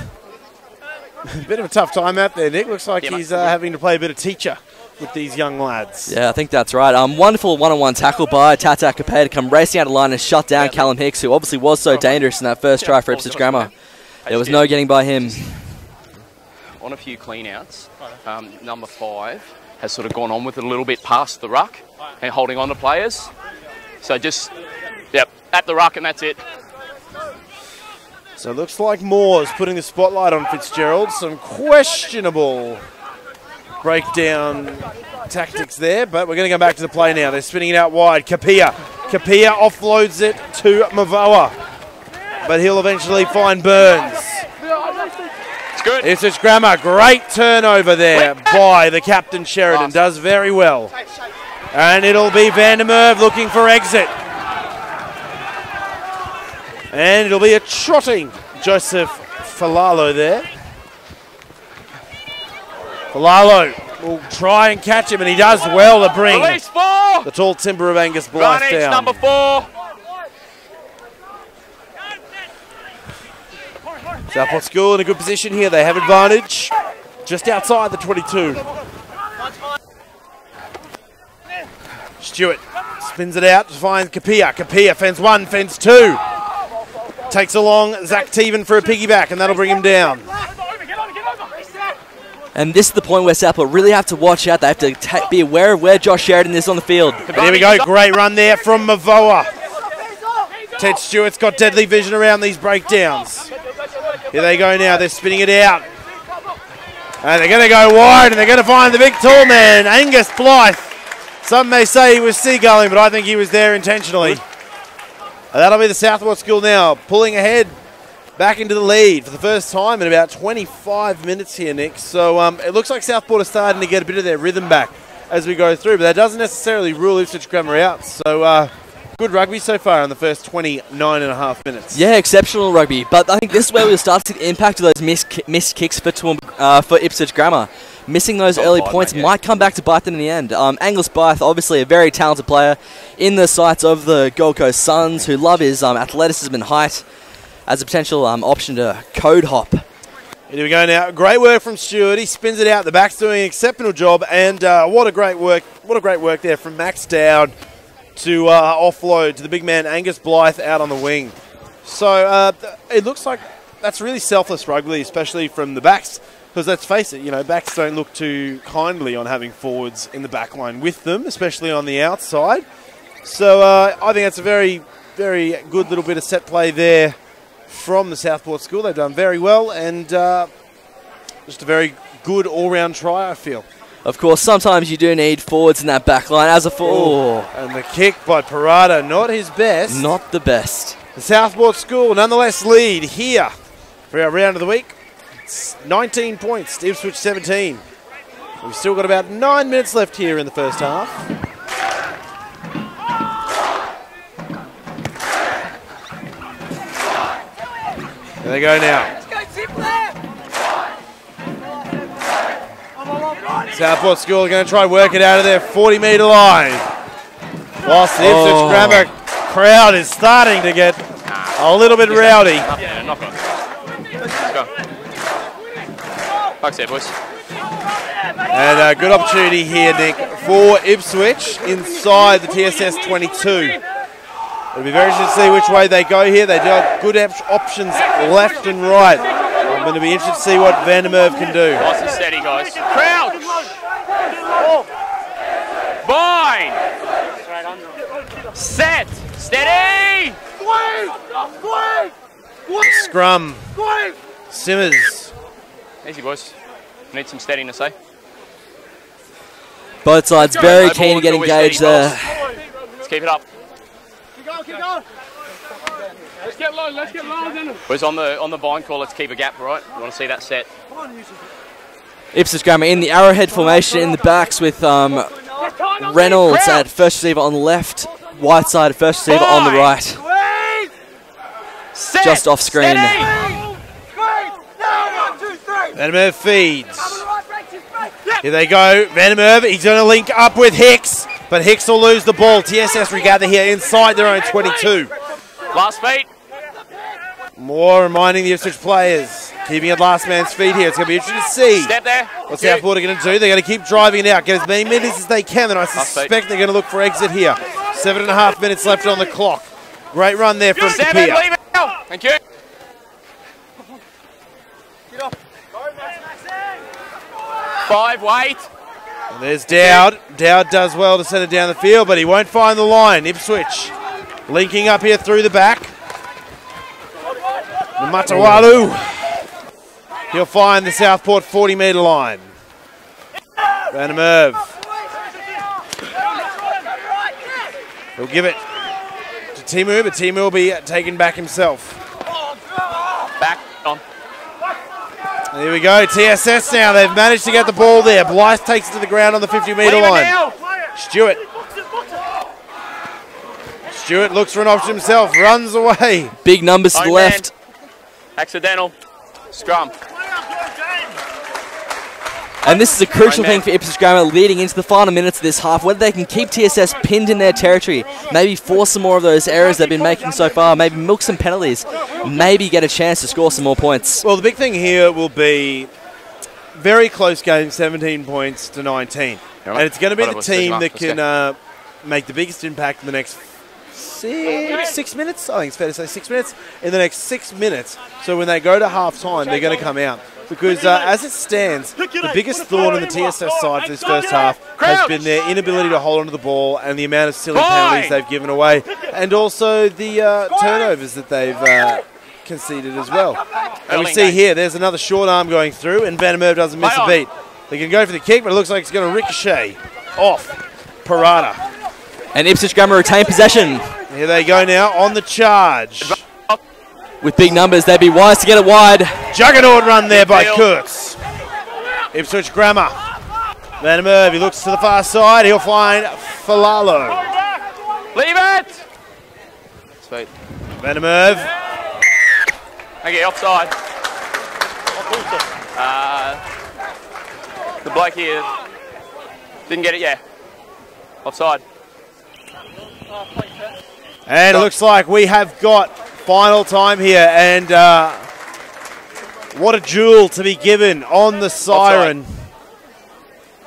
bit of a tough time out there, Nick. Looks like he's having to play a bit of teacher with these young lads. Yeah, I think that's right. Wonderful one-on-one tackle by Tata Capet to come racing out of line and shut down Callum Hicks, who obviously was so dangerous in that first try for Ipswich Grammar. There was no getting by him. On a few clean-outs, number 5 has sort of gone on with it a little bit past the ruck and holding on to players. So just, yep, at the ruck and that's it. So it looks like Moore's putting the spotlight on Fitzgerald. Some questionable breakdown tactics there, but we're going to go back to the play now. They're spinning it out wide. Kapia offloads it to Mavoa, but he'll eventually find Burns. It's good. Ipswich Grammar, great turnover there by the captain Sheridan. Does very well. And it'll be Van der Merwe looking for exit. And it'll be a trotting Joseph Falalo there. Falalo will try and catch him, and he does well to bring the tall timber of Angus Blythe down. Number 4. Southport School in a good position here. They have advantage just outside the 22. Stewart spins it out to find Kapia. Kapia fence 1, fence 2. Takes along Zach Teven for a piggyback, and that'll bring him down. And this is the point where Southport really have to watch out. They have to be aware of where Josh Sheridan is on the field. And here we go. Great run there from Mavoa. Ted Stewart's got deadly vision around these breakdowns. Here they go now. They're spinning it out. And they're going to go wide, and they're going to find the big tall man, Angus Blythe. Some may say he was seagulling, but I think he was there intentionally. And that'll be the Southport School now, pulling ahead back into the lead for the first time in about 25 minutes here, Nick. So it looks like Southport are starting to get a bit of their rhythm back as we go through, but that doesn't necessarily rule Ipswich Grammar out. So good rugby so far in the first 29 and a half minutes. Yeah, exceptional rugby. But I think this is where we'll start to see the impact of those missed kicks for Ipswich Grammar. Missing those early points might come back to bite them in the end. Angus Blythe, obviously a very talented player in the sights of the Gold Coast Suns, who love his athleticism and height as a potential option to code hop. Here we go now. Great work from Stewart. He spins it out. The back's doing an exceptional job, and what a great work there from Max Dowd to offload to the big man Angus Blythe out on the wing. So it looks like that's really selfless rugby, especially from the backs. Because let's face it, backs don't look too kindly on having forwards in the back line with them, especially on the outside. So I think that's a very, very good little bit of set play there from the Southport School. They've done very well, and just a very good all-round try, I feel. Of course, sometimes you do need forwards in that back line as a forward. And the kick by Parada, not his best. Not the best. The Southport School nonetheless lead here for our round of the week. It's 19 points to Ipswich 17. We've still got about 9 minutes left here in the first half. There they go now. Southport School are going to try and work it out of their 40-metre line. Whilst the Ipswich Grammar crowd is starting to get a little bit rowdy. Yeah, knock on. Let's go. Bucks there, boys. And a good opportunity here, Nick, for Ipswich inside the TSS 22. It'll be very interesting to see which way they go here. They do have good options left and right. I'm going to be interested to see what Van der Merwe can do. Nice and steady, guys. Crouch! Bind! Set! Steady! Scrum. Simmers. Easy, boys. Need some steadiness, eh? Both sides very keen to get engaged there. Let's keep it up. Keep going. Let's get low, then. Boys, on the bind call, let's keep a gap, right? We want to see that set. Ipswich Grammar in the arrowhead formation in the backs with Reynolds at first receiver on the left, Whiteside at first receiver on the right. Set. Just off screen. Van der Merwe feeds. Here they go. Van der Merwe, he's going to link up with Hicks, but Hicks will lose the ball. TSS regather here inside their own 22. Last feet. More reminding the Ipswich players keeping at last man's feet here. It's going to be interesting to see Step there. what Southport are going to do. They're going to keep driving it out, get as many minutes as they can, and I suspect they're going to look for exit here. 7.5 minutes left on the clock. Great run there from Seven, Kapia. leave it now. Thank you. Five, wait. And there's Dowd. Dowd does well to send it down the field, but he won't find the line. Ipswich linking up here through the back. Matawalu. He'll find the Southport 40-metre line. Van der Merwe. He'll give it to Timu, but Timu will be taken back himself. Back on. There we go, TSS now. They've managed to get the ball there. Blythe takes it to the ground on the 50-metre line. Stewart looks for an option himself, runs away. Big numbers to the left. Accidental. Scrum. And this is a crucial thing for Ipswich Grammar leading into the final minutes of this half, whether they can keep TSS pinned in their territory, maybe force some more of those errors they've been making so far, maybe milk some penalties, maybe get a chance to score some more points. Well, the big thing here will be very close game, 17 points to 19. And it's going to be the team that can make the biggest impact in the next 6 minutes. I think it's fair to say 6 minutes. In the next 6 minutes. So when they go to half-time, they're going to come out. Because as it stands, the biggest thorn in the TSS side for this first half has been their inability to hold onto the ball and the amount of silly penalties they've given away. And also the turnovers that they've conceded as well. And we see here, there's another short arm going through, and Van der Merwe doesn't miss a beat. They can go for the kick, but it looks like it's going to ricochet off Parada. And Ipswich Grammar retain possession. Here they go now on the charge. With big numbers, they'd be wise to get it wide. Juggernaut run there by Kurtz. Ipswich Grammar. Van der Merwe, he looks to the far side. He'll find Falalo. Leave it! Sweet. Van der Merwe. Okay, offside. The bloke here didn't get it, yeah. Offside. And it looks like we have got final time here, and what a jewel to be given on the siren.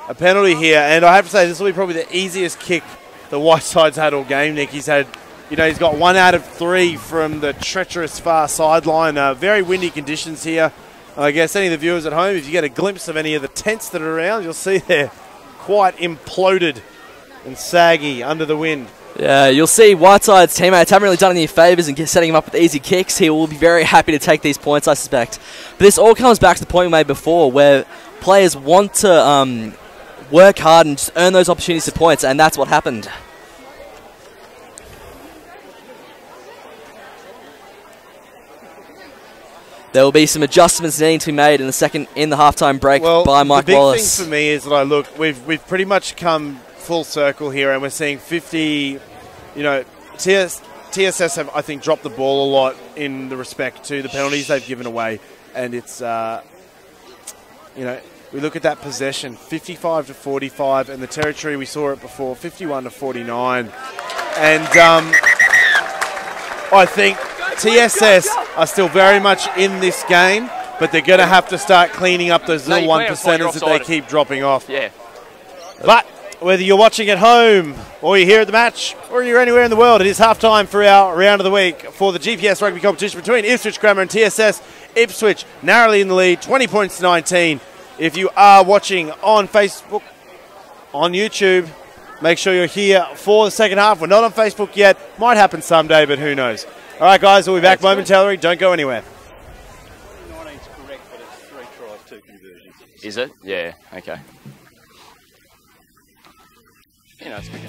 A penalty here, and I have to say this will be probably the easiest kick the Whiteside's had all game, Nick. He's had, you know, he's got 1 out of 3 from the treacherous far sideline. Very windy conditions here. I guess any of the viewers at home, if you get a glimpse of any of the tents that are around, you'll see they're quite imploded and saggy under the wind. Yeah, you'll see Whiteside's teammates haven't really done any favours in setting him up with easy kicks. He will be very happy to take these points, I suspect. But this all comes back to the point we made before, where players want to work hard and just earn those opportunities for points, and that's what happened. There will be some adjustments needing to be made in the halftime break by Mike Wallace. The big thing for me is that I look, we've pretty much come full circle here, and we're seeing 50. You know, TSS have, I think, dropped the ball a lot in the respect to the penalties they've given away, and it's you know, we look at that possession, 55 to 45, and the territory we saw it before, 51 to 49, and I think TSS are still very much in this game, but they're going to have to start cleaning up those little 1%ers that they keep dropping off. Yeah. But whether you're watching at home or you're here at the match or you're anywhere in the world, it is half-time for our round of the week for the GPS rugby competition between Ipswich Grammar and TSS. Ipswich narrowly in the lead, 20 points to 19. If you are watching on Facebook, on YouTube, make sure you're here for the second half. We're not on Facebook yet. Might happen someday, but who knows. All right, guys, we'll be back momentarily. Don't go anywhere. 19's correct, but it's 3 tries, 2 conversions. Is it? Yeah, okay. You know, it's good.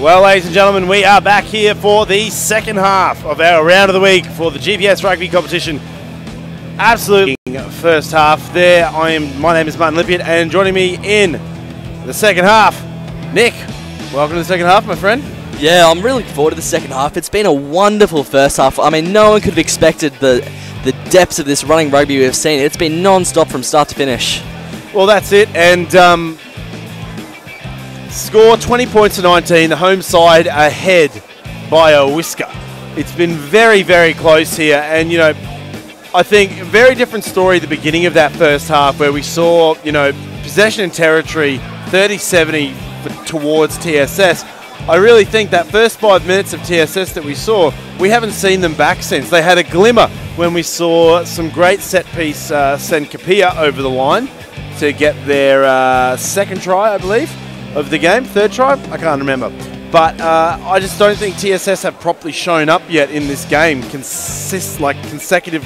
Well, ladies and gentlemen, we are back here for the second half of our round of the week for the GPS rugby competition. Absolutely first half there. My name is Martin Lippiett, and joining me in the second half, Nick. Welcome to the second half, my friend. Yeah, I'm really looking forward to the second half. It's been a wonderful first half. I mean, no one could have expected the depths of this running rugby we've seen. It's been non-stop from start to finish. Well, that's it, and score 20 points to 19, the home side ahead by a whisker. It's been very, very close here, and, you know, I think a very different story at the beginning of that first half where we saw, you know, possession and territory 30-70 towards TSS. I really think that first 5 minutes of TSS that we saw, we haven't seen them back since. They had a glimmer when we saw some great set piece send Kapia over the line to get their second try, I believe, of the game. Third try? I can't remember. But I just don't think TSS have properly shown up yet in this game, consecutive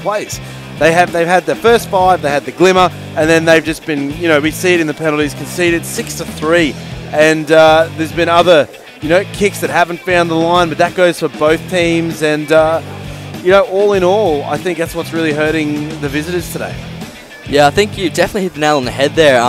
plays. They've had the first 5, they had the glimmer, and then they've just been, you know, we see it in the penalties, conceded 6-3, and there's been other, you know, kicks that haven't found the line, but that goes for both teams, and you know, all in all, I think that's what's really hurting the visitors today. Yeah, I think you definitely hit the nail on the head there.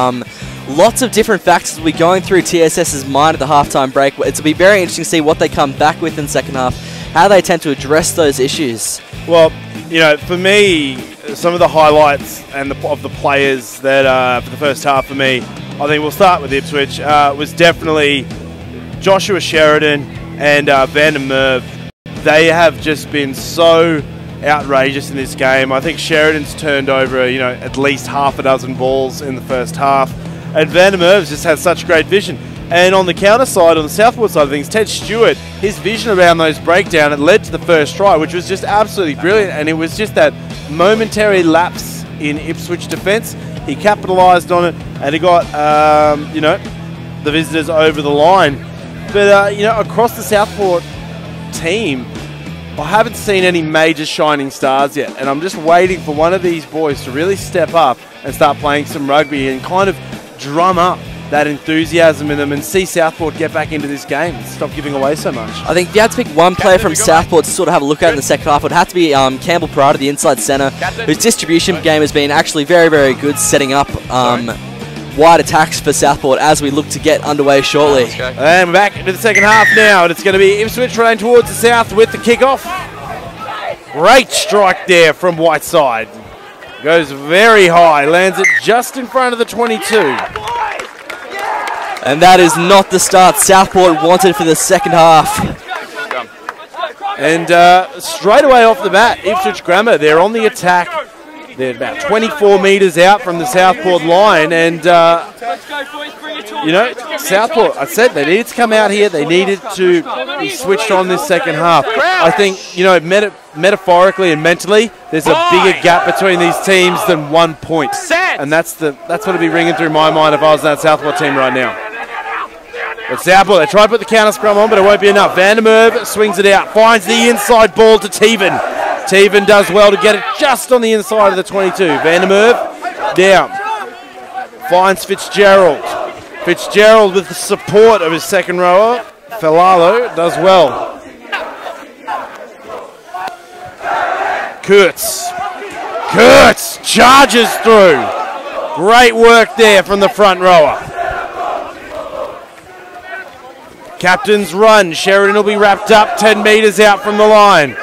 Lots of different factors will be going through TSS's mind at the halftime break. It'll be very interesting to see what they come back with in the second half, how they tend to address those issues. Well, you know, for me, some of the highlights of the players that for the first half for me, I think we'll start with Ipswich, was definitely Joshua Sheridan and Van der Merwe. They have just been so outrageous in this game. I think Sheridan's turned over, you know, at least half a dozen balls in the first half. And Van der Merwe's just had such great vision. And on the counter side, on the Southport side of things, Ted Stewart, his vision around those breakdown, it led to the first try, which was just absolutely brilliant. And it was just that momentary lapse in Ipswich defence. He capitalised on it, and he got, you know, the visitors over the line. But, you know, across the Southport team, I haven't seen any major shining stars yet. And I'm just waiting for one of these boys to really step up and start playing some rugby and kind of drum up that enthusiasm in them and see Southport get back into this game and stop giving away so much. I think if you had to pick one player from Southport to sort of have a look at in the second half, it would have to be Campbell Parada, the inside centre, whose distribution game has been actually very, very good, setting up wide attacks for Southport as we look to get underway shortly. And we're back into the second half now, and it's going to be Ipswich running towards the south with the kickoff. Great strike there from Whiteside. Goes very high, lands it just in front of the 22. And that is not the start Southport wanted for the second half. And straight away off the bat, Ipswich Grammar, they're on the attack. They're about 24 metres out from the Southport line, and you know, Southport, I said they needed to come out here, they needed to be switched on this second half. I think, you know, metaphorically and mentally, there's a bigger gap between these teams than 1 point. And that's what would be ringing through my mind if I was in that Southport team right now. But Southport, they try to put the counter scrum on, but it won't be enough. Van der Merwe swings it out, finds the inside ball to Teven. Teven does well to get it just on the inside of the 22. Van der Merwe down. Finds Fitzgerald. Fitzgerald with the support of his second rower. Falalo does well. Kurtz charges through. Great work there from the front rower. Captain's run. Sheridan will be wrapped up 10 metres out from the line.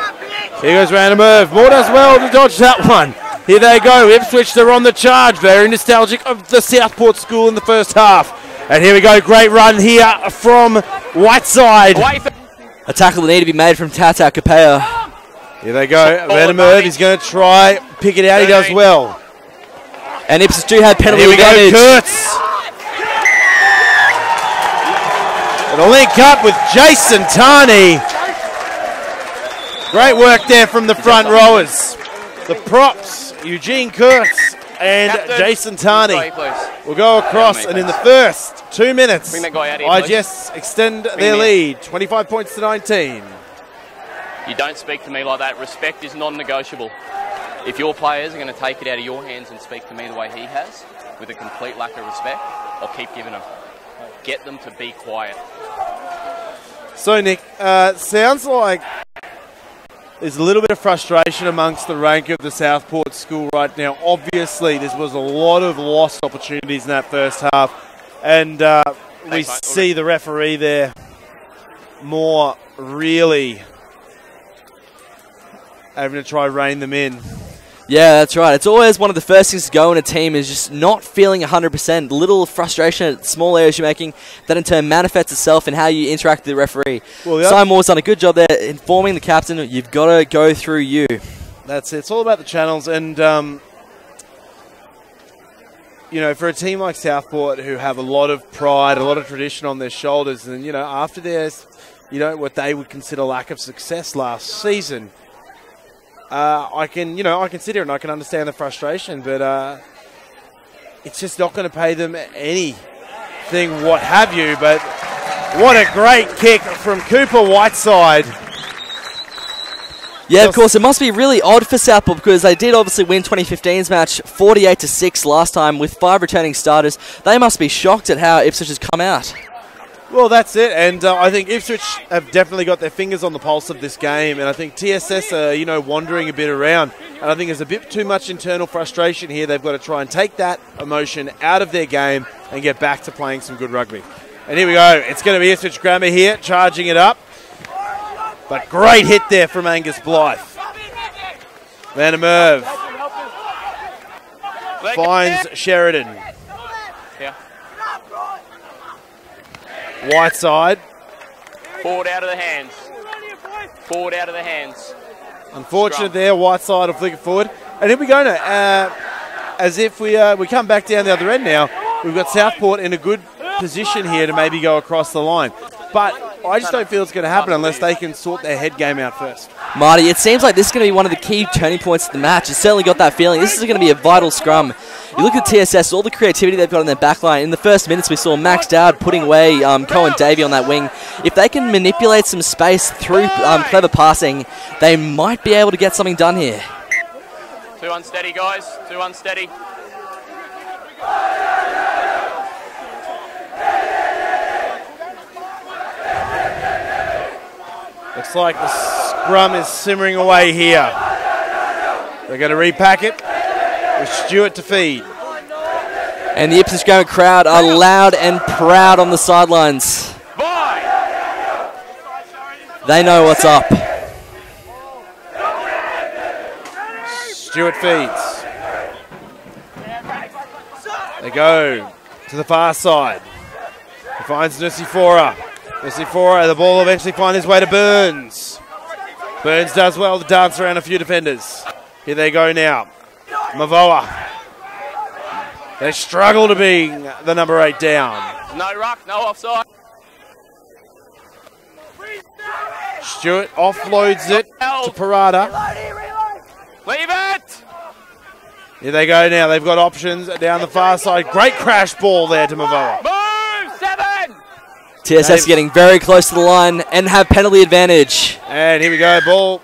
Here goes Van der Merwe. Moore does well to dodge that one. Here they go. Ipswich, they're on the charge. Very nostalgic of the Southport school in the first half. And here we go. Great run here from Whiteside. A tackle that needed to be made from Tata Kapea. Here they go. Van der Merwe, he's going to try, pick it out. He does well. And Ipswich do have penalty advantage. Here we go, Kurtz. It'll link up with Jason Tarney. Great work there from the front rowers. The props, Eugene Kurtz and Jason Tarney will go across, and in the first 2 minutes, IGS extend their lead, 25 points to 19. You don't speak to me like that. Respect is non-negotiable. If your players are going to take it out of your hands and speak to me the way he has, with a complete lack of respect, I'll keep giving them. Get them to be quiet. So, Nick, sounds like there's a little bit of frustration amongst the rank of the Southport school right now. Obviously, there was a lot of lost opportunities in that first half. And we see the referee there more really having to try rein them in. Yeah, that's right. It's always one of the first things to go in a team is just not feeling 100%. Little frustration at small errors you're making that in turn manifests itself in how you interact with the referee. Well, Simon Moore's done a good job there informing the captain, you've got to go through you. That's it. It's all about the channels. And, you know, for a team like Southport who have a lot of pride, a lot of tradition on their shoulders, and, you know, after their, you know, what they would consider lack of success last season, I can sit here and I can understand the frustration, but it's just not going to pay them anything, what have you. But what a great kick from Cooper Whiteside. Yeah, of course, it must be really odd for Southport because they did obviously win 2015's match 48-6 last time with 5 returning starters. They must be shocked at how Ipswich has come out. Well, that's it, and I think Ipswich have definitely got their fingers on the pulse of this game, and I think TSS are, you know, wandering a bit around, and I think there's a bit too much internal frustration here. They've got to try and take that emotion out of their game and get back to playing some good rugby. And here we go. It's going to be Ipswich Grammar here, charging it up, but great hit there from Angus Blythe. Van der Merwe finds Sheridan. Whiteside. Forward out of the hands. Forward out of the hands. Unfortunate there. Whiteside will flick it forward. And here we go now. As if we come back down the other end now. We've got Southport in a good position here to maybe go across the line. But I just don't feel it's going to happen unless they can sort their head game out first. Marty, it seems like this is going to be one of the key turning points of the match. It's certainly got that feeling. This is going to be a vital scrum. You look at TSS, all the creativity they've got in their backline. In the first minutes, we saw Max Dowd putting away Cohen Davey on that wing. If they can manipulate some space through clever passing, they might be able to get something done here. Too unsteady, guys. Too unsteady. Looks like the scrum is simmering away here. They're going to repack it with Stewart to feed. And the Ipswich Grammar crowd are loud and proud on the sidelines. They know what's up. Stewart feeds. They go to the far side. He finds Nusifora. Nusifora, the ball will eventually find his way to Burns. Burns does well to dance around a few defenders. Here they go now. Mavoa. They struggle to bring the number 8 down. No ruck, no offside. Stewart offloads it to Parada. Leave it! Here they go now. They've got options down the far side. Great crash ball there to Mavoa. Move! 7! TSS getting very close to the line and have penalty advantage. And here we go. Ball.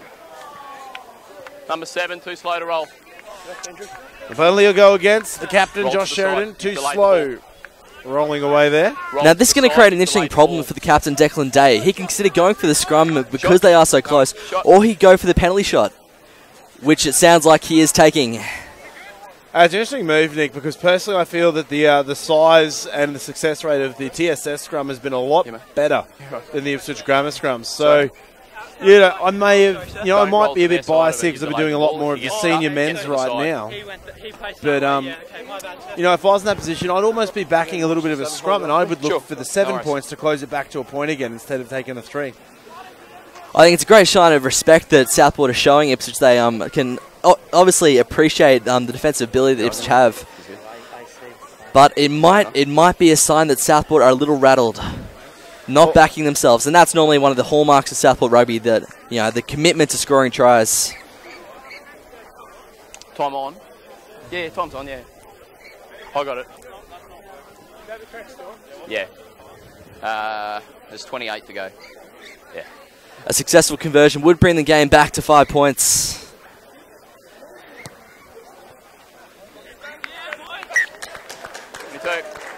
Number 7, too slow to roll. The penalty will go against the captain, Roll Josh to the Sheridan. side. Too Delay the slow. Rolling away there. Now this is going to create an interesting problem for the captain, Declan Day. He can consider going for the scrum because they are so close, or he go for the penalty shot, which it sounds like he is taking. It's an interesting move, Nick, because personally I feel that the size and the success rate of the TSS scrum has been a lot better than the Ipswich Grammar scrum. So, you know, I may have, you know, I might be a bit biased here because I've been doing a lot more of the senior men's right now. But, you know, if I was in that position, I'd almost be backing a little bit of a scrum, and I would look for the 7 points to close it back to a point again instead of taking the 3. I think it's a great sign of respect that Southport are showing Ipswich. They can obviously appreciate the defensive ability that Ipswich have, but it might be a sign that Southport are a little rattled, not backing themselves, and that's normally one of the hallmarks of Southport rugby, that, you know, the commitment to scoring tries. Time on. Yeah, time's on, yeah. I got it. Yeah. There's 28 to go. Yeah. A successful conversion would bring the game back to 5 points.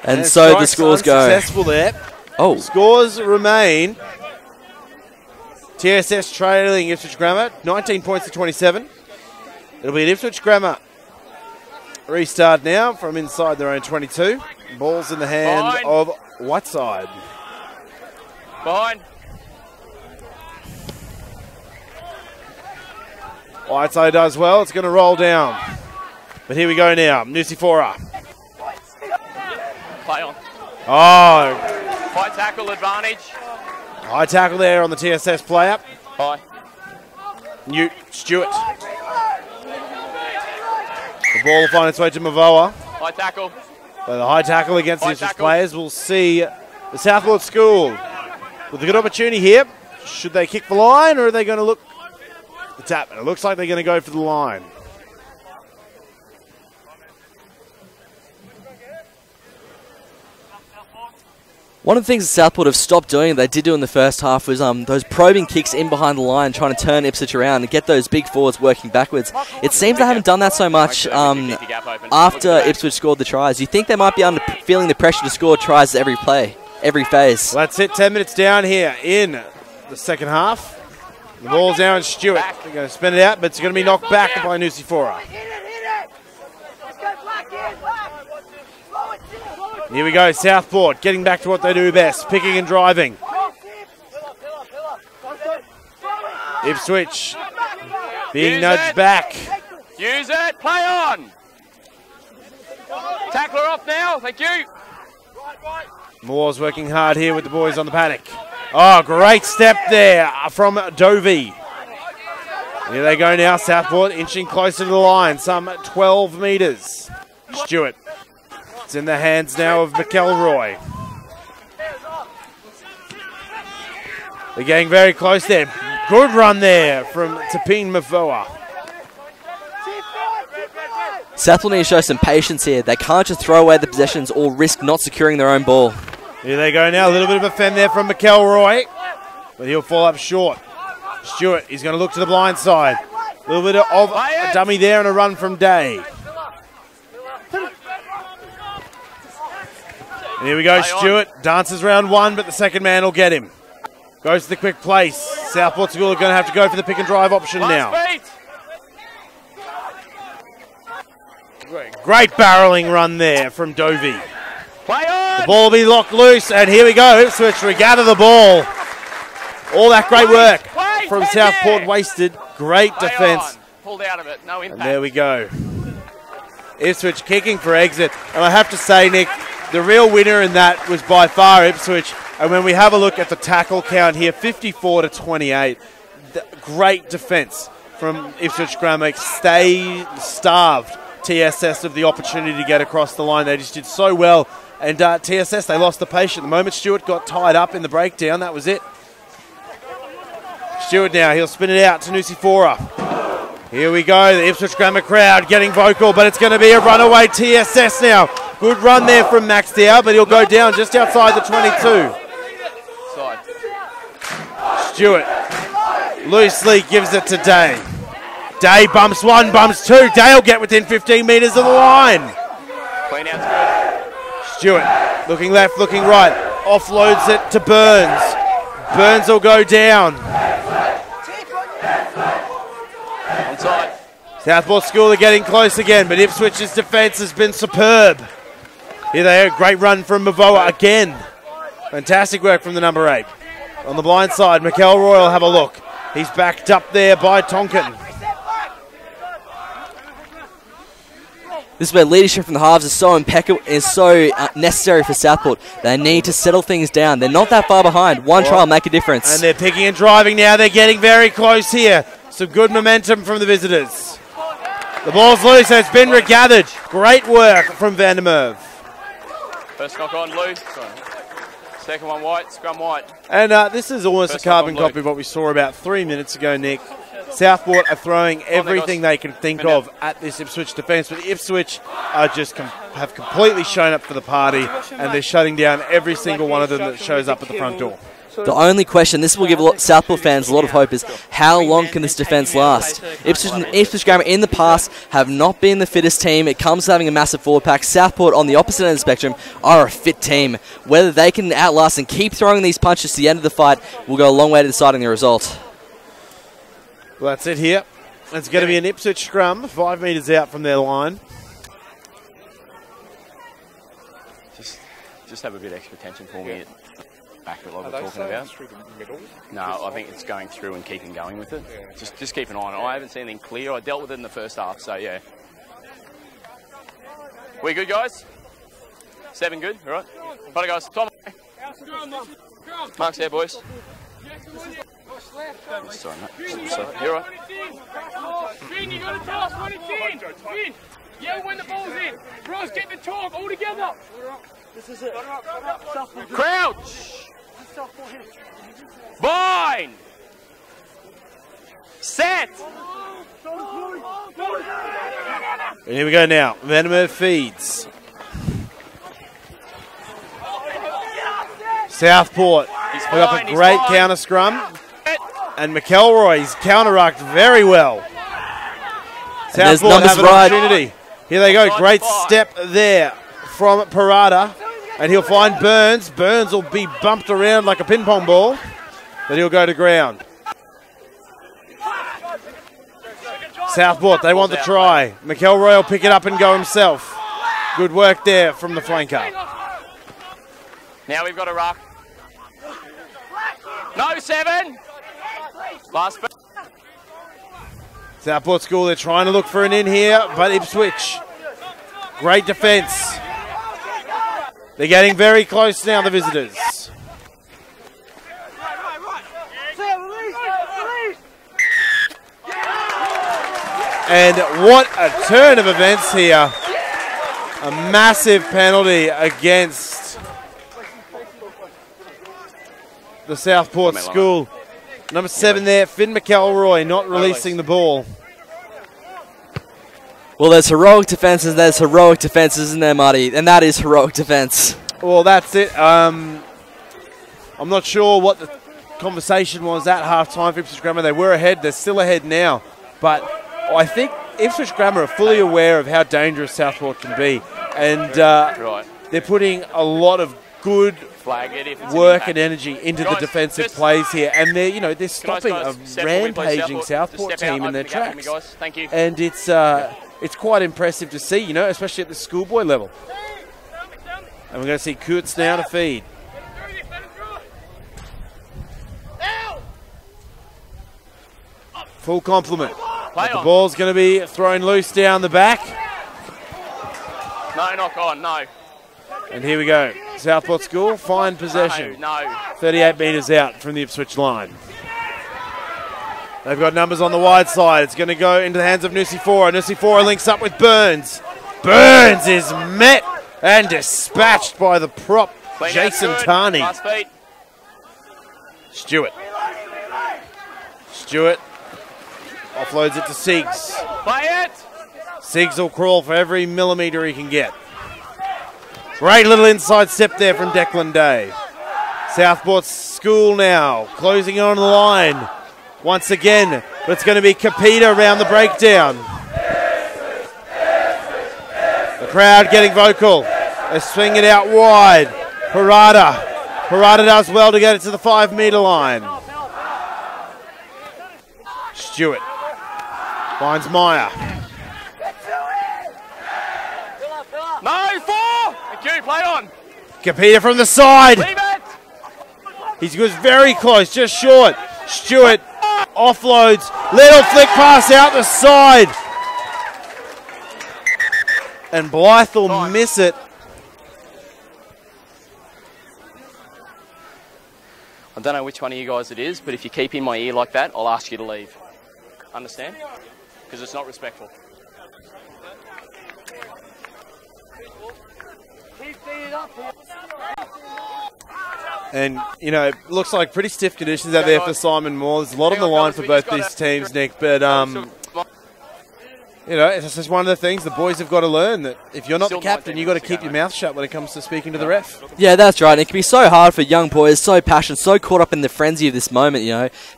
And so the scores go. Successful there. Oh. Scores remain TSS trailing Ipswich Grammar, 19 points to 27. It'll be an Ipswich Grammar restart now from inside their own 22. Ball's in the hand of Whiteside. Behind. Whiteside does well. It's going to roll down. But here we go now. Nusifora. Play on. Oh. High tackle advantage. High tackle there on the TSS player. High. Newt Stewart. The ball will find its way to Mavoa. High tackle. So the high tackle against the Ipswich players. We'll see the Southport School with a good opportunity here. Should they kick the line or are they going to look the tap? It looks like they're going to go for the line. One of the things that Southport have stopped doing, they did do in the first half, was those probing kicks in behind the line, trying to turn Ipswich around and get those big forwards working backwards. It seems they haven't done that so much after Ipswich scored the tries. You think they might be feeling the pressure to score tries every play, every phase. Well, that's it. 10 minutes down here in the second half. The ball's now in Stewart. They're going to spin it out, but it's going to be knocked back by Nusifora. Here we go, Southport getting back to what they do best, picking and driving. Ipswich being nudged back. Use it, play on. Tackler off now, thank you. Moore's working hard here with the boys on the paddock. Oh, great step there from Dovey. Here they go now, Southport inching closer to the line, some 12 metres. Stewart. It's in the hands now of McElroy. They're getting very close there. Good run there from Tapine Mavoa. Southport need to show some patience here. They can't just throw away the possessions or risk not securing their own ball. Here they go now. A little bit of a fend there from McElroy, but he'll fall up short. Stewart, he's going to look to the blind side. A little bit of a dummy there and a run from Day. And here we go, Stewart dances round one, but the second man will get him. Goes to the quick place. Southport School are going to have to go for the pick and drive option now. Great barrelling run there from Dovey. The ball will be locked loose, and here we go. Ipswich regather the ball. All that great work from Southport wasted. Great defence. Pulled out of it, no impact. And there we go. Ipswich kicking for exit. And I have to say, Nick, the real winner in that was by far Ipswich. And when we have a look at the tackle count here, 54 to 28. Great defence from Ipswich Grammar. Starved TSS of the opportunity to get across the line. They just did so well. And TSS, they lost the patience. The moment Stewart got tied up in the breakdown, that was it. Stewart now, he'll spin it out to Nusifora. Here we go, the Ipswich Grammar crowd getting vocal, but it's going to be a runaway TSS now. Good run there from Max Dow, but he'll go down just outside the 22. Stewart loosely gives it to Day. Day bumps one, bumps two. Day will get within 15 metres of the line. Clean out's good. Stewart looking left, looking right. Offloads it to Burns. Burns will go down. Onside. Southport School are getting close again, but Ipswich's defence has been superb. Here they are, great run from Mavoa again. Fantastic work from the number 8. On the blind side, McElroy will have a look. He's backed up there by Tonkin. This is where leadership from the halves is so impeccable, is so necessary for Southport. They need to settle things down. They're not that far behind. One try will make a difference. And they're picking and driving now. They're getting very close here. Some good momentum from the visitors. The ball's loose and it's been regathered. Great work from Van der Merwe. First knock on loose. Second one white, scrum white. And this is almost a carbon copy of what we saw about 3 minutes ago, Nick. Southport are throwing everything they can think of at this Ipswich defence, but Ipswich are just have completely shown up for the party, and they're shutting down every single one of them that shows up at the front door. The only question, this will give Southport fans a lot of hope, is how long can this defence last? Ipswich Grammar in the past have not been the fittest team. It comes to having a massive forward pack. Southport on the opposite end of the spectrum are a fit team. Whether they can outlast and keep throwing these punches to the end of the fight will go a long way to deciding the result. Well, that's it here. It's going to be an Ipswich scrum, 5 metres out from their line. Just have a bit of extra tension for me. Back like we're talking about. No, I think it's going through and keeping going with it. Yeah. Just keep an eye on it. I haven't seen anything clear. I dealt with it in the first half, so yeah. We good, guys? 7 good, all right? Right, guys. Tom. Mark's there, boys. Sorry, mate. Sorry. You're all right. Finn, you got to tell us when it's in. Finn, yell when the ball's in. Bros, get the talk all together. This is it. Crouch. Bind. Set. And here we go now. Vanimer feeds. Southport. We've got a great counter scrum. And McElroy's counter-rucked very well. Southport have an opportunity. Here they go. Great step there from Parada. And he'll find Burns. Burns will be bumped around like a ping pong ball. But he'll go to ground. Southport, they want the try. McElroy will pick it up and go himself. Good work there from the flanker. Now we've got a ruck. No, 7. Last bit. Southport School, they're trying to look for an in here, but Ipswich. Great defence. They're getting very close now, the visitors. And what a turn of events here. A massive penalty against the Southport School. Number 7 there, Finn McElroy, not releasing the ball. Well, there's heroic defences, there's heroic defences, isn't there, Marty? And that is heroic defence. Well, that's it. I'm not sure what the conversation was at half-time for Ipswich Grammar. They were ahead. They're still ahead now. But I think Ipswich Grammar are fully aware of how dangerous Southport can be. And they're putting a lot of good work and energy into the defensive plays here. And they're stopping a rampaging Southport team in their tracks. And it's quite impressive to see, especially at the schoolboy level. And we're going to see Kurtz now to feed. Full complement. But the ball's going to be thrown loose down the back. No, knock on, no. And here we go. Southport School, fine possession. No. 38 metres out from the Ipswich line. They've got numbers on the wide side. It's going to go into the hands of Nusifora. Nusifora links up with Burns. Burns is met and dispatched by the prop, Jason Tarney. Stewart. Stewart offloads it to Siggs. Play it. Siggs will crawl for every millimetre he can get. Great little inside step there from Declan Day. Southport School now closing on the line once again, but it's going to be Capita around the breakdown. The crowd getting vocal. They swing it out wide. Parada. Parada does well to get it to the 5 metre line. Stewart finds Meyer. No, 4. Thank you, play on. Capita from the side. Leave it. He was very close, just short. Stewart offloads. Little flick pass out the side. And Blythe will miss it. I don't know which one of you guys it is, but if you keep in my ear like that, I'll ask you to leave. Understand? Because it's not respectful. And, it looks like pretty stiff conditions out there for Simon Moore. There's a lot on the line for both these teams, Nick. But, it's just one of the things the boys have got to learn, that if you're not the captain, you've got to keep your mouth shut when it comes to speaking to the ref. Yeah, that's right. It can be so hard for young boys, so passionate, so caught up in the frenzy of this moment,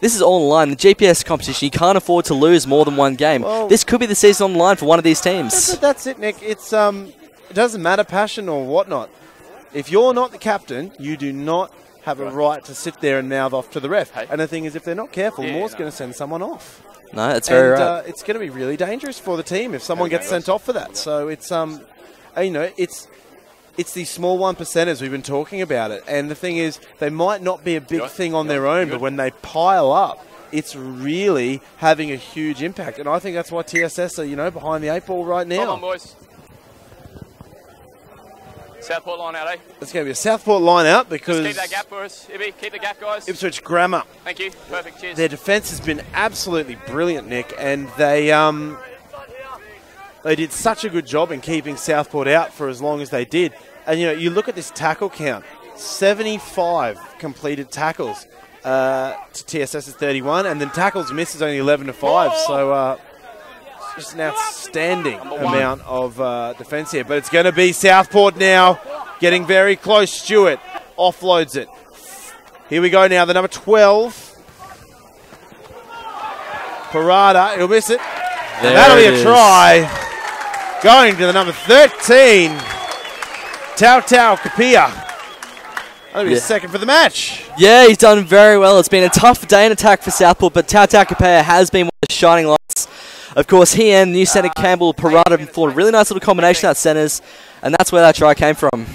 This is all on the line. The GPS competition, you can't afford to lose more than one game. Well, this could be the season on the line for one of these teams. That's it, Nick. It's it doesn't matter passion or whatnot. If you're not the captain, you do not have a right to sit there and mouth off to the ref. Hey. And the thing is, if they're not careful, Moore's no. going to send someone off. No, that's very right. It's going to be really dangerous for the team if someone gets sent off for that. So it's it's these small 1%ers we've been talking about it. And the thing is, they might not be a big thing on their own, but when they pile up, it's really having a huge impact. And I think that's why TSS are, behind the 8 ball right now. Come on, boys. Southport line out, eh? It's going to be a Southport line out because... Just keep that gap for us, Ibby. Keep the gap, guys. Ipswich Grammar. Thank you. Perfect. Cheers. Their defence has been absolutely brilliant, Nick, and they did such a good job in keeping Southport out for as long as they did. And, you look at this tackle count, 75 completed tackles to TSS's 31, and then tackles missed is only 11 to 5. So just an outstanding amount of defence here. But it's going to be Southport now, getting very close. Stewart offloads it. Here we go now, the number 12. Parada, he'll miss it. And that'll be a try. Going to the number 13. Tau Kapia. That'll be a second for the match. Yeah, he's done very well. It's been a tough day in attack for Southport, but Tau Kapia has been one of the shining lights. Of course, he and new centre Campbell Parada formed a really nice little combination at centres, and that's where that try came from.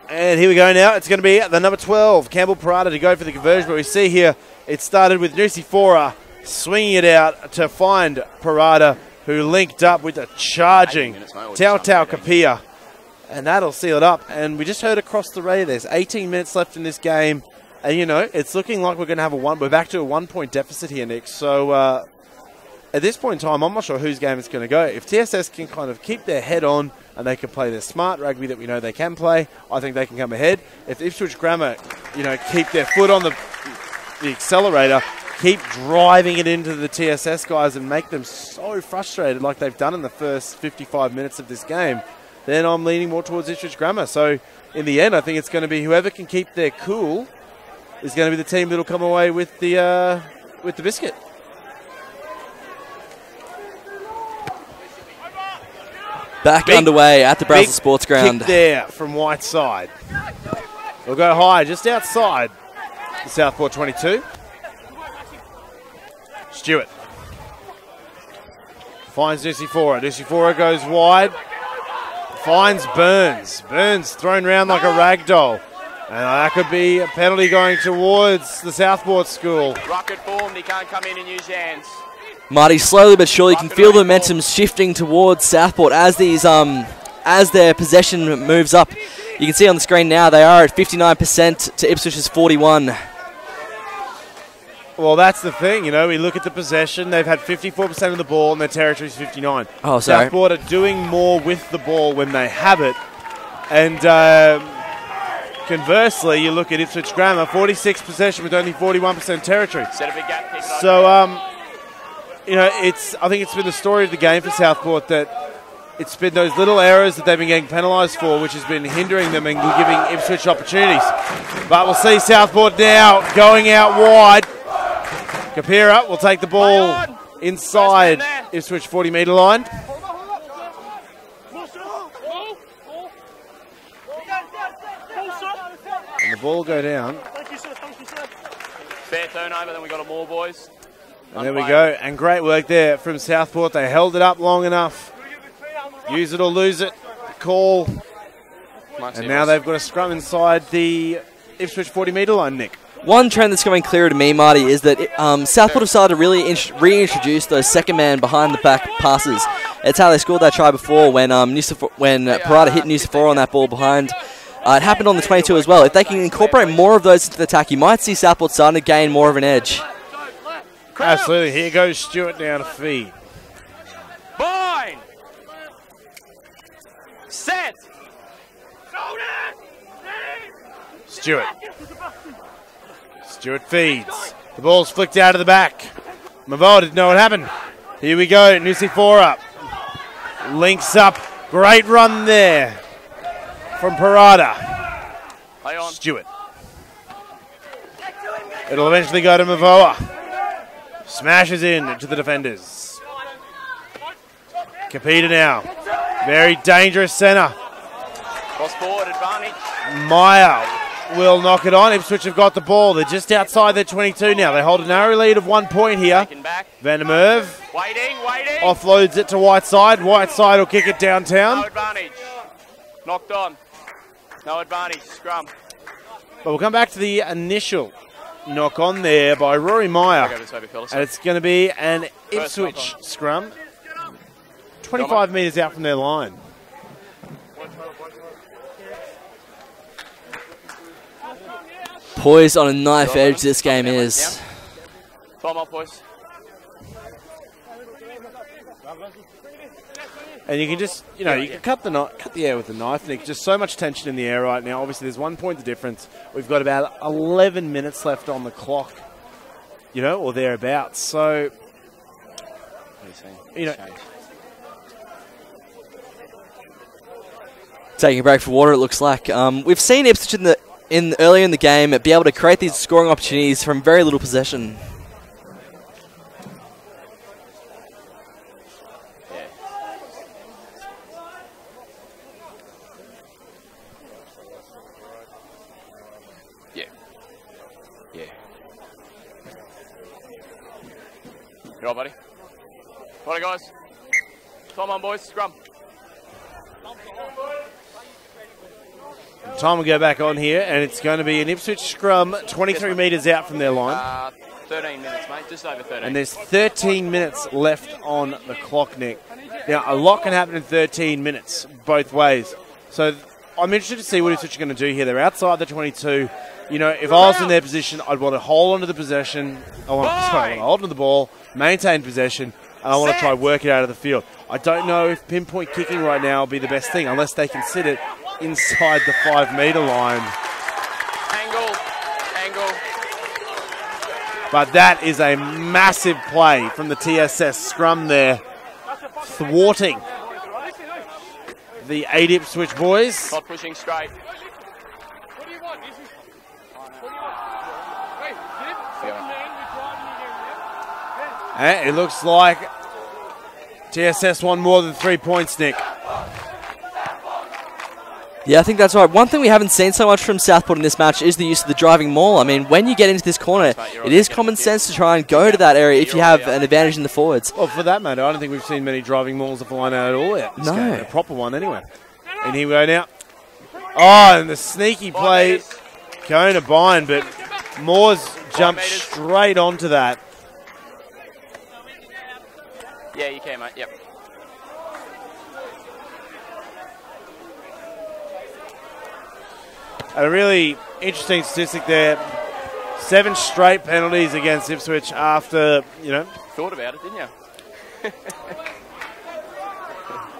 And here we go now. It's going to be the number 12, Campbell Parada, to go for the conversion. But we see here it started with Nusifora swinging it out to find Parada, who linked up with a charging Tau Kapia. And that'll seal it up. And we just heard across the radio there's 18 minutes left in this game. And, it's looking like we're going to have we're back to a 1-point deficit here, Nick. So at this point in time, I'm not sure whose game it's going to go. If TSS can kind of keep their head on and they can play their smart rugby that we know they can play, I think they can come ahead. If Ipswich Grammar, keep their foot on the accelerator, keep driving it into the TSS guys and make them so frustrated like they've done in the first 55 minutes of this game, then I'm leaning more towards Ipswich Grammar. So in the end, I think it's going to be whoever can keep their cool is going to be the team that will come away with the biscuit. Back underway at the Brazil Sports Ground. Kick there from Whiteside. We'll go high just outside the Southport 22. Stewart finds Nusifora. Nusifora goes wide. Finds Burns. Burns thrown around like a rag doll. And that could be a penalty going towards the Southport school. Rocket formed. He can't come in and use your hands. Marty, slowly but surely, you can feel the momentum shifting towards Southport as these as their possession moves up. You can see on the screen now they are at 59% to Ipswich's 41. Well, that's the thing, we look at the possession. They've had 54% of the ball and their territory is 59. Oh, sorry. Southport are doing more with the ball when they have it. And conversely, you look at Ipswich Grammar, 46 possession with only 41% territory. Set a big gap. So, I think it's been the story of the game for Southport that it's been those little errors that they've been getting penalised for, which has been hindering them and giving Ipswich opportunities. But we'll see Southport now going out wide. Kapira will take the ball inside Ipswich 40-metre line. And the ball will go down. Fair turnover, then we got a more, boys. And there we go. And great work there from Southport. They held it up long enough. Use it or lose it. Call. And now they've got a scrum inside the Ipswich 40-metre line, Nick. One trend that's coming clearer to me, Marty, is that Southport have started to really reintroduce those second-man behind-the-back passes. It's how they scored that try before when Parada hit Nusifora on that ball behind. It happened on the 22 as well. If they can incorporate more of those into the attack, you might see Southport starting to gain more of an edge. Absolutely. Here goes Stewart now to feed. Bind. Set. Stewart. Stewart feeds. The ball's flicked out of the back. Mavoa didn't know what happened. Here we go. Nusifora links up. Great run there from Parada. Stewart. It'll eventually go to Mavoa. Smashes in to the defenders. Kapita now. Very dangerous centre. Cross forward advantage. Meyer will knock it on. Ipswich have got the ball. They're just outside their 22 now. They hold a narrow lead of 1 point here. Back. Van der Merwe Waiting. offloads it to Whiteside. Whiteside will kick it downtown. No advantage. Knocked on. No advantage. Scrum. But we'll come back to the initial knock on there by Rory Meyer. And it's going to be an Ipswich scrum. 25 metres out from their line. Poised on a knife edge this game is. Time off, boys. And you can just, you know, you can cut the air with the knife, Nick. Just so much tension in the air right now. Obviously, there's 1 point of difference. We've got about 11 minutes left on the clock, you know, or thereabouts. So, you know, taking a break for water, it looks like. We've seen Ipswich earlier in the game be able to create these scoring opportunities from very little possession. You all right, buddy? Righto, guys. Time on, boys. Scrum. time will go back on here, and it's going to be an Ipswich scrum 23 metres out from their line. 13 minutes, mate. Just over 13. And there's 13 minutes left on the clock, Nick. Now, a lot can happen in 13 minutes, both ways. So I'm interested to see what Ipswich are going to do here. They're outside the 22. You know, if I was in their position, I'd want to hold onto the possession. I want to hold onto the ball, maintain possession, and I want to try work it out of the field. I don't know if pinpoint kicking right now will be the best thing unless they can sit it inside the 5-metre line. Angle. But that is a massive play from the TSS scrum there, thwarting the 8 Ipswich boys. Not pushing straight. And it looks like TSS won more than 3 points, Nick. Yeah, I think that's right. One thing we haven't seen so much from Southport in this match is the use of the driving maul. I mean, when you get into this corner, it is common sense to try and go to that area if you have an advantage in the forwards. Well, for that matter, I don't think we've seen many driving mauls off the line out at all yet. No. A proper one, anyway. And here we go now. Oh, and the sneaky play going to bind, but Moore's jumped straight onto that. Yeah, you can, mate. Yep. A really interesting statistic there. 7 straight penalties against Ipswich after, you know. Thought about it, didn't you?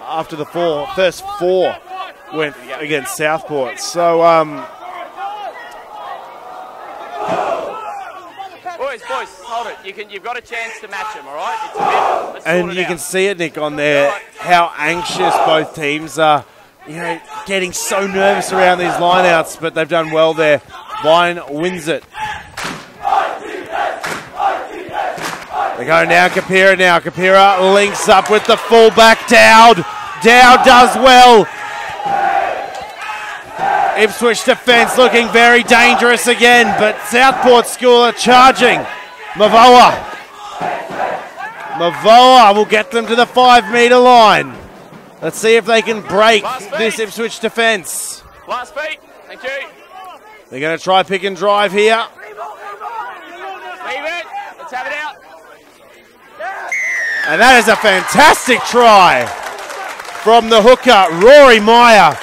After the first 4 went against Southport. So, Boys, hold it. You've got a chance to match them, all right? It's a bit, let's and sort it you out. can see it, Nick, on there, how anxious both teams are. You know, getting so nervous around these lineouts, but they've done well there. Vine wins it. They go now, Kapira now. Kapira links up with the fullback, Dowd. Dowd does well. Ipswich defence looking very dangerous again, but Southport School are charging. Mavoa will get them to the 5-metre line. Let's see if they can break this Ipswich defence. Last beat. Thank you. They're going to try pick and drive here. Leave it. Let's have it out. And that is a fantastic try from the hooker, Rory Meyer.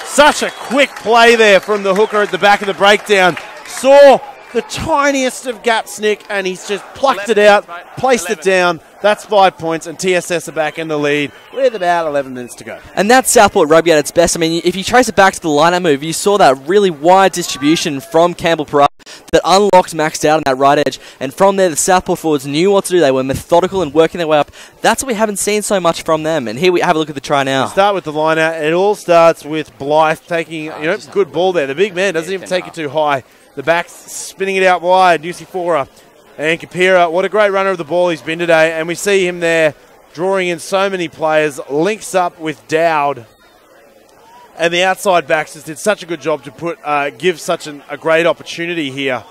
Such a quick play there from the hooker at the back of the breakdown. Saw the tiniest of gaps, Nick, and he's just plucked it out, placed it down. That's 5 points, and TSS are back in the lead with about 11 minutes to go. And that's Southport Rugby at its best. I mean, if you trace it back to the line-out move, you saw that really wide distribution from Campbell Perrott that unlocked Max Dowd on that right edge. And from there, the Southport forwards knew what to do. They were methodical and working their way up. That's what we haven't seen so much from them. And here we have a look at the try now. Start with the line-out. It all starts with Blythe taking, good ball there. The big man doesn't even take it too high. The back's spinning it out wide. Nusifora and Kapira. What a great runner of the ball he's been today. And we see him there drawing in so many players. Links up with Dowd. And the outside backs just did such a good job to give such a great opportunity here.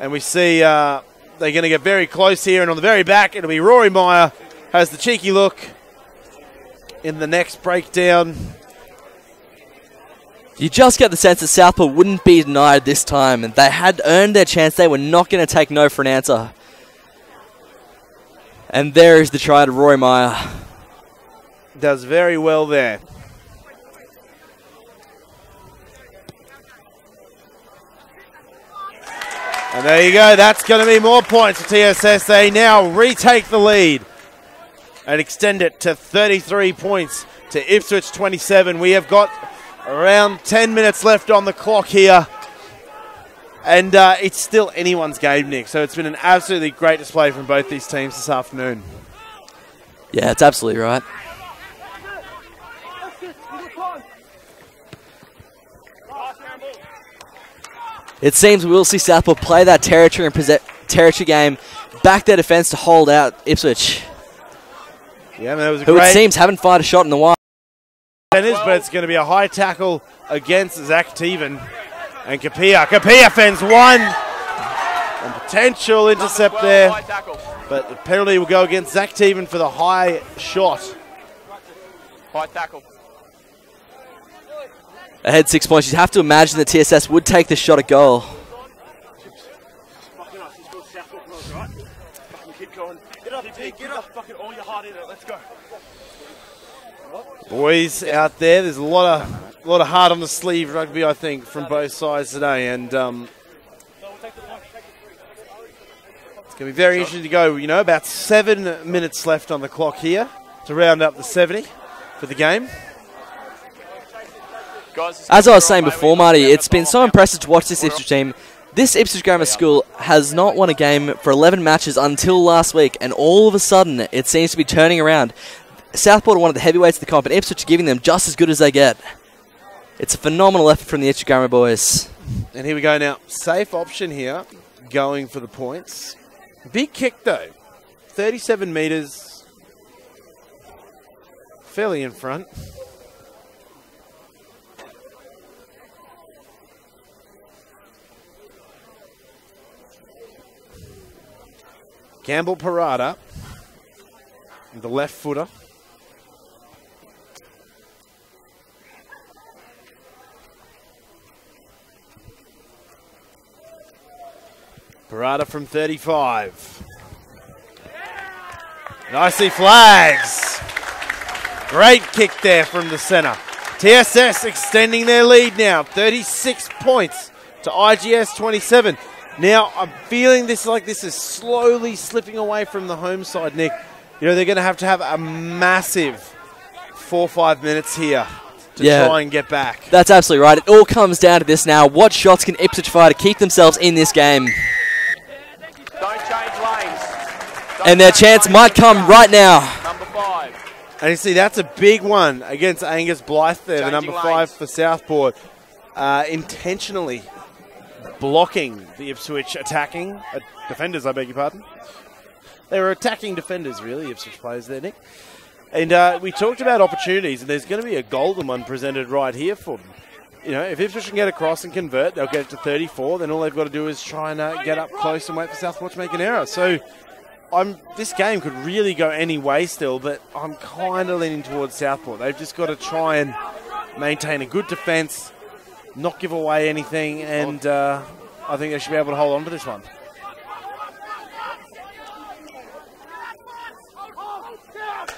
And we see they're going to get very close here. And on the very back, it'll be Rory Meyer has the cheeky look in the next breakdown. You just get the sense that Southport wouldn't be denied this time. And they had earned their chance. They were not going to take no for an answer. And there is the try to Rory Meyer. Does very well there. And there you go. That's going to be more points for TSS. They now retake the lead and extend it to 33 points to Ipswich 27. We have got around 10 minutes left on the clock here. And it's still anyone's game, Nick. So it's been an absolutely great display from both these teams this afternoon. Yeah, it's absolutely right. It seems we will see Southport play that territory and territory game, back their defence to hold out Ipswich. Yeah, that was a who great. It seems haven't fired a shot in the while. But it's going to be a high tackle against Zach Teven and Kapia. Kapia fends one. And potential intercept there. But the penalty will go against Zach Teven for the high shot. High tackle. Ahead 6 points. You'd have to imagine that TSS would take the shot at goal. Boys out there, there's a lot of heart on the sleeve rugby, I think, from both sides today, and it's going to be very interesting to go. You know, about 7 minutes left on the clock here to round up the 70 for the game. As I was saying before, Marty, it's been so impressive to watch this Ipswich team. This Ipswich Grammar School has not won a game for 11 matches until last week, and all of a sudden it seems to be turning around. Southport are one of the heavyweights of the comp, and Ipswich are giving them just as good as they get. It's a phenomenal effort from the Ipswich Grammar boys. And here we go now. Safe option here, going for the points. Big kick though, 37 metres, fairly in front. Campbell Parada, the left footer. Parada from 35. Nicely flags. Great kick there from the centre. TSS extending their lead now, 36 points to IGS 27. Now, I'm feeling this is slowly slipping away from the home side, Nick. You know, they're going to have a massive 4 or 5 minutes here to try and get back. That's absolutely right. It all comes down to this now. What shots can Ipswich fire to keep themselves in this game? Don't change lanes. And their chance might come right now. Number 5. And you see, that's a big one against Angus Blythe there, the number 5 for Southport. Intentionally blocking the Ipswich attacking defenders, I beg your pardon. They were attacking defenders, really, Ipswich players there, Nick. And we talked about opportunities, and there's going to be a golden one presented right here for them. You know, if Ipswich can get across and convert, they'll get it to 34. Then all they've got to do is try and get up close and wait for Southport to make an error. So this game could really go any way still, but I'm kind of leaning towards Southport. They've just got to try and maintain a good defence, not give away anything, and I think they should be able to hold on to this one.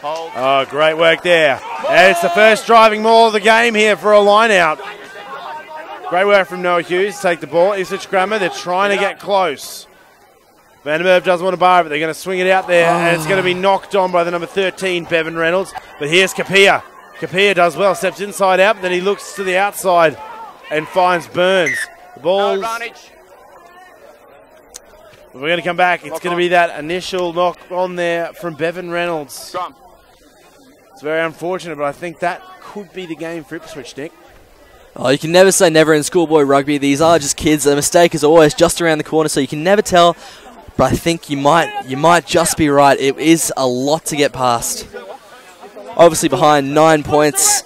Hold. Oh, great work there. And it's the first driving maul of the game here for a line-out. Great work from Noah Hughes to take the ball. Ipswich Grammar, they're trying to get close. Vandermeer doesn't want to bar, but they're going to swing it out there, and it's going to be knocked on by the number 13, Bevan Reynolds. But here's Kapia. Kapia does well, steps inside out, but then he looks to the outside and finds Burns. The ball's... No advantage. We're going to come back. It's going to be that initial knock on there from Bevan Reynolds. Scrum. It's very unfortunate, but I think that could be the game for Ipswich, Nick. Oh, you can never say never in schoolboy rugby. These are just kids. The mistake is always just around the corner, so you can never tell. But I think you might just be right. It is a lot to get past. Obviously behind 9 points.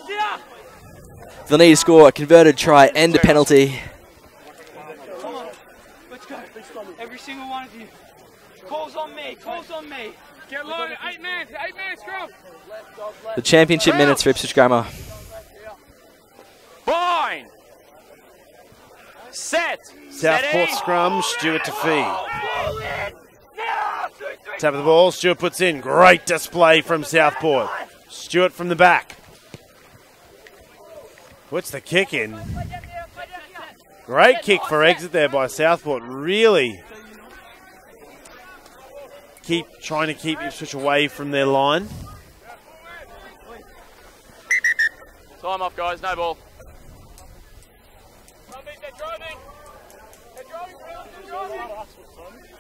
They'll need to score a converted try and a penalty. Come on, let's go. Every single one of you. Calls on me, calls on me. Get loaded, 8 man scrum. The championship minutes for Ipswich Grammar. Fine. Set. Southport scrum, Stewart to feed. Tap of the ball, Stewart puts in. Great display from Southport. Stewart from the back. Puts the kick in. Great kick for exit there by Southport. Really trying to keep Ipswich away from their line. Time off, guys. No ball.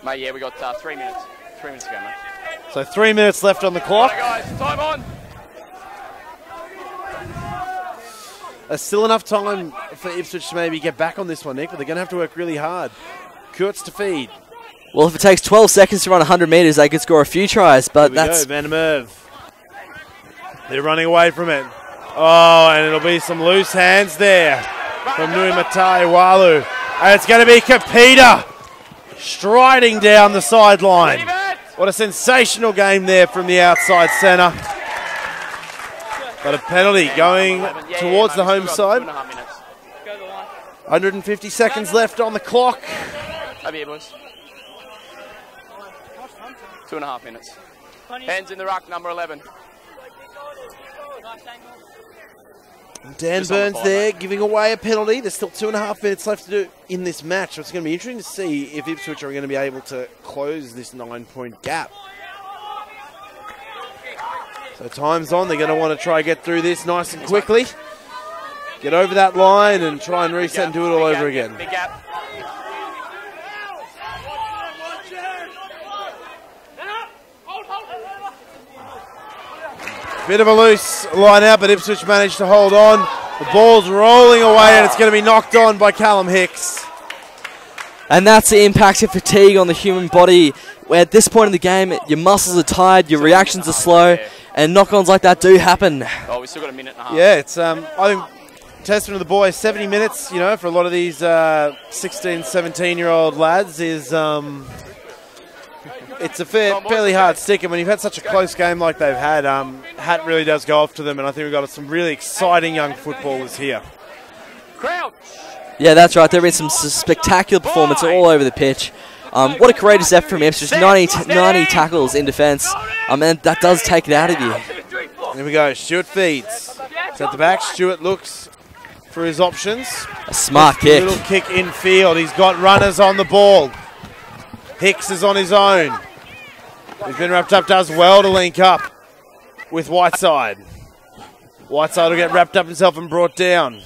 Mate, yeah, we got 3 minutes. 3 minutes to go, mate. So 3 minutes left on the clock. Right, guys, time on. There's still enough time for Ipswich to maybe get back on this one, Nick, but they're going to have to work really hard. Kurtz to feed. Well, if it takes 12 seconds to run 100 metres, they could score a few tries, but that's... Van der Merwe. They're running away from it. Oh, and it'll be some loose hands there from Nui Matai Walu. And it's going to be Kapita striding down the sideline. What a sensational game there from the outside centre. But a penalty going towards the home side. 150 seconds left on the clock. Over here, boys. 2.5 minutes. Hands in the ruck, number 11. Dan Burns there giving away a penalty. There's still 2.5 minutes left to do in this match. So it's going to be interesting to see if Ipswich are going to be able to close this 9-point gap. So time's on. They're going to want to try and get through this nice and quickly. Get over that line and try and reset and do it all over again. Big gap. Bit of a loose line out, but Ipswich managed to hold on. The ball's rolling away and it's going to be knocked on by Callum Hicks. And that's the impact of fatigue on the human body, where at this point in the game, your muscles are tired, your reactions are slow, and knock-ons like that do happen. Oh, we've still got a minute and a half. Yeah, it's, I think, testament to the boys, 70 minutes, you know, for a lot of these 16, 17-year-old lads is... It's a fairly hard stick, and when you've had such a close game like they've had, hat really does go off to them, and I think we've got some really exciting young footballers here. Crouch. Yeah, that's right. There have been some spectacular performance all over the pitch. What a courageous effort from Ipswich. 90 tackles in defence, and that does take it out of you. Here we go. Stewart feeds. It's at the back. Stewart looks for his options. A smart kick. A little kick infield. He's got runners on the ball. Hicks is on his own. He's been wrapped up, does well to link up with Whiteside. Whiteside will get wrapped up himself and brought down.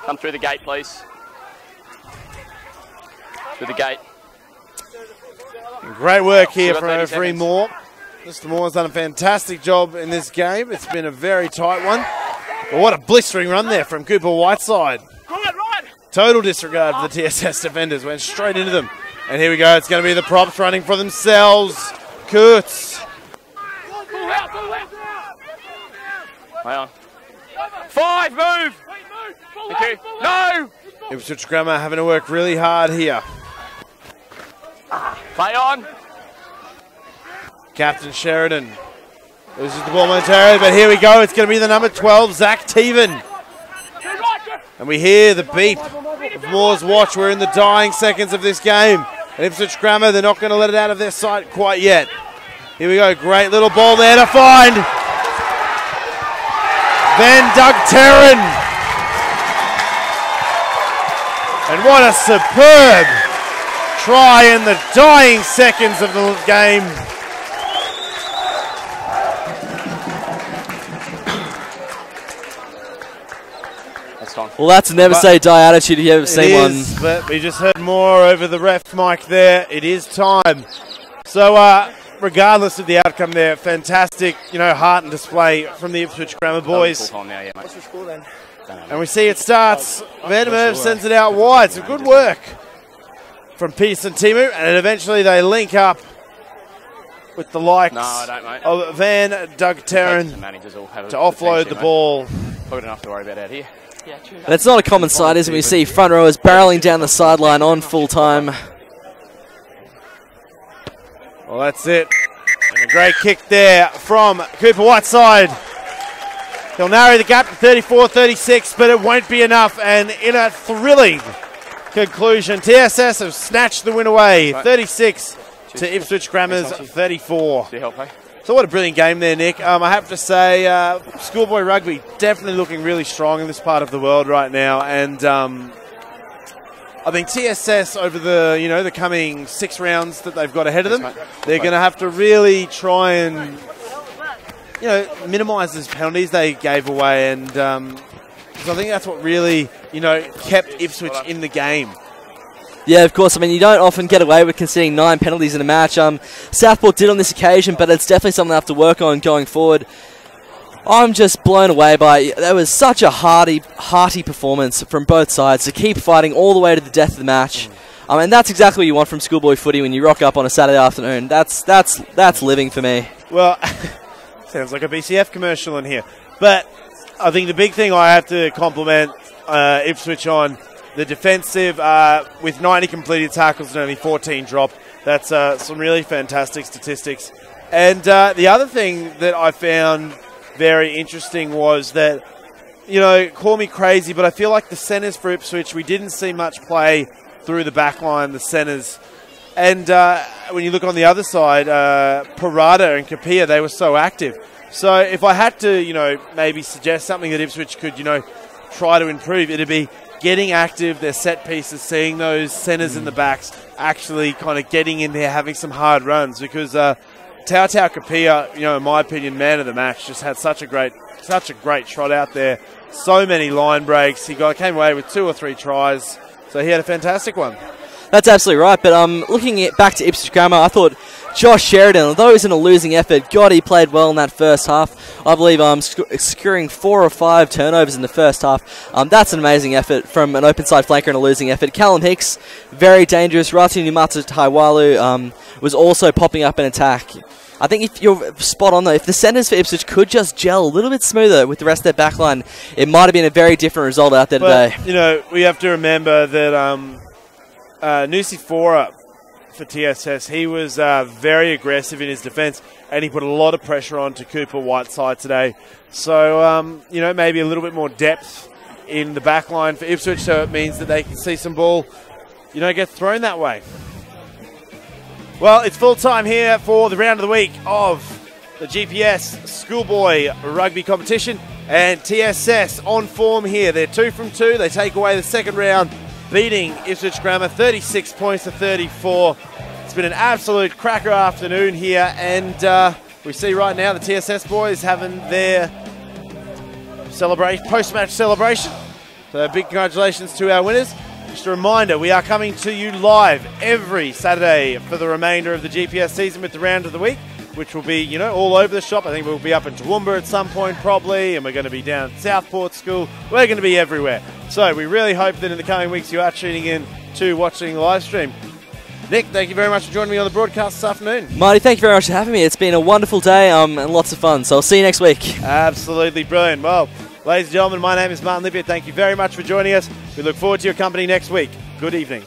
Come through the gate, please. Through the gate. Great work here from referee Moore. Mr. Moore's done a fantastic job in this game. It's been a very tight one. But what a blistering run there from Cooper Whiteside. Total disregard for the TSS defenders. Went straight into them. And here we go. It's going to be the props running for themselves. Kurtz. Hang on. 5, move! Thank you. No! Ipswich Grammar having to work really hard here. Play on. Captain Sheridan loses the ball momentarily, but here we go. It's going to be the number 12, Zach Teven. And we hear the beep of Moore's watch. We're in the dying seconds of this game. And Ipswich Grammar, they're not going to let it out of their sight quite yet. Here we go. Great little ball there to find. Then Doug Terran. And what a superb try in the dying seconds of the game. Well, that's a never say die attitude if you ever seen one. But we just heard more over the ref mic there. It is time. So, regardless of the outcome there, fantastic, heart and display from the Ipswich Grammar boys. What's the score then? And we see it starts. Van der Merwe sends it out wide. So good work from Peterson Timu, and eventually they link up with the likes No, I don't, mate. of Van Doug Terran The managers all have to offload the ball. We've got enough to worry about out here. And it's not a common sight, is it? We see front rowers barreling down the sideline on full time. Well, that's it. And a great kick there from Cooper Whiteside. He'll narrow the gap to 34-36, but it won't be enough. And in a thrilling conclusion, TSS have snatched the win away, 36 to Ipswich Grammar's 34. Do you help, hey? So what a brilliant game there, Nick. I have to say, schoolboy rugby definitely looking really strong in this part of the world right now. And I think TSS over the coming 6 rounds that they've got ahead of them, they're going to have to really try and minimise those penalties they gave away. And because I think that's what really kept Ipswich in the game. Yeah, of course. I mean, you don't often get away with conceding 9 penalties in a match. Southport did on this occasion, but it's definitely something they have to work on going forward. I'm just blown away by there was such a hearty performance from both sides to keep fighting all the way to the death of the match. And that's exactly what you want from schoolboy footy when you rock up on a Saturday afternoon. That's living for me. Well, sounds like a BCF commercial in here. But I think the big thing I have to compliment Ipswich on, the defensive, with 90 completed tackles and only 14 dropped. That's some really fantastic statistics. And the other thing that I found very interesting was that, call me crazy, but I feel like the centres for Ipswich, we didn't see much play through the back line, the centres. And when you look on the other side, Parada and Kapia, they were so active. So if I had to, maybe suggest something that Ipswich could, try to improve, it'd be getting active, their set pieces, seeing those centres in the backs, actually kind of getting in there, having some hard runs. Because Tau Kapia, in my opinion, man of the match, just had such a great trot out there. So many line breaks. He came away with 2 or 3 tries. So he had a fantastic one. That's absolutely right. But looking back to Ipswich Grammar, I thought Josh Sheridan, although he was in a losing effort, God, he played well in that first half. I believe securing 4 or 5 turnovers in the first half. That's an amazing effort from an open side flanker in a losing effort. Callum Hicks, very dangerous. Ratu Numata Taiwalu was also popping up in attack. I think if you're spot on though, if the centres for Ipswich could just gel a little bit smoother with the rest of their backline, it might have been a very different result out there today. We have to remember that Nusi Fora for TSS, he was very aggressive in his defence, and he put a lot of pressure on to Cooper Whiteside today. So, maybe a little bit more depth in the back line for Ipswich, so it means that they can see some ball, get thrown that way. Well, it's full time here for the round of the week of the GPS Schoolboy Rugby Competition, and TSS on form here. They're 2 from 2. They take away the second round, beating Ipswich Grammar 36 points to 34. It's been an absolute cracker afternoon here, and we see right now the TSS boys having their post-match celebration. So big congratulations to our winners. Just a reminder, we are coming to you live every Saturday for the remainder of the GPS season with the round of the week, which will be, all over the shop. I think we'll be up in Toowoomba at some point probably, and we're going to be down at Southport School. We're going to be everywhere. So we really hope that in the coming weeks you are tuning in to watching the live stream. Nick, thank you very much for joining me on the broadcast this afternoon. Marty, thank you very much for having me. It's been a wonderful day and lots of fun. So I'll see you next week. Absolutely brilliant. Well, ladies and gentlemen, my name is Martin Lippitt. Thank you very much for joining us. We look forward to your company next week. Good evening.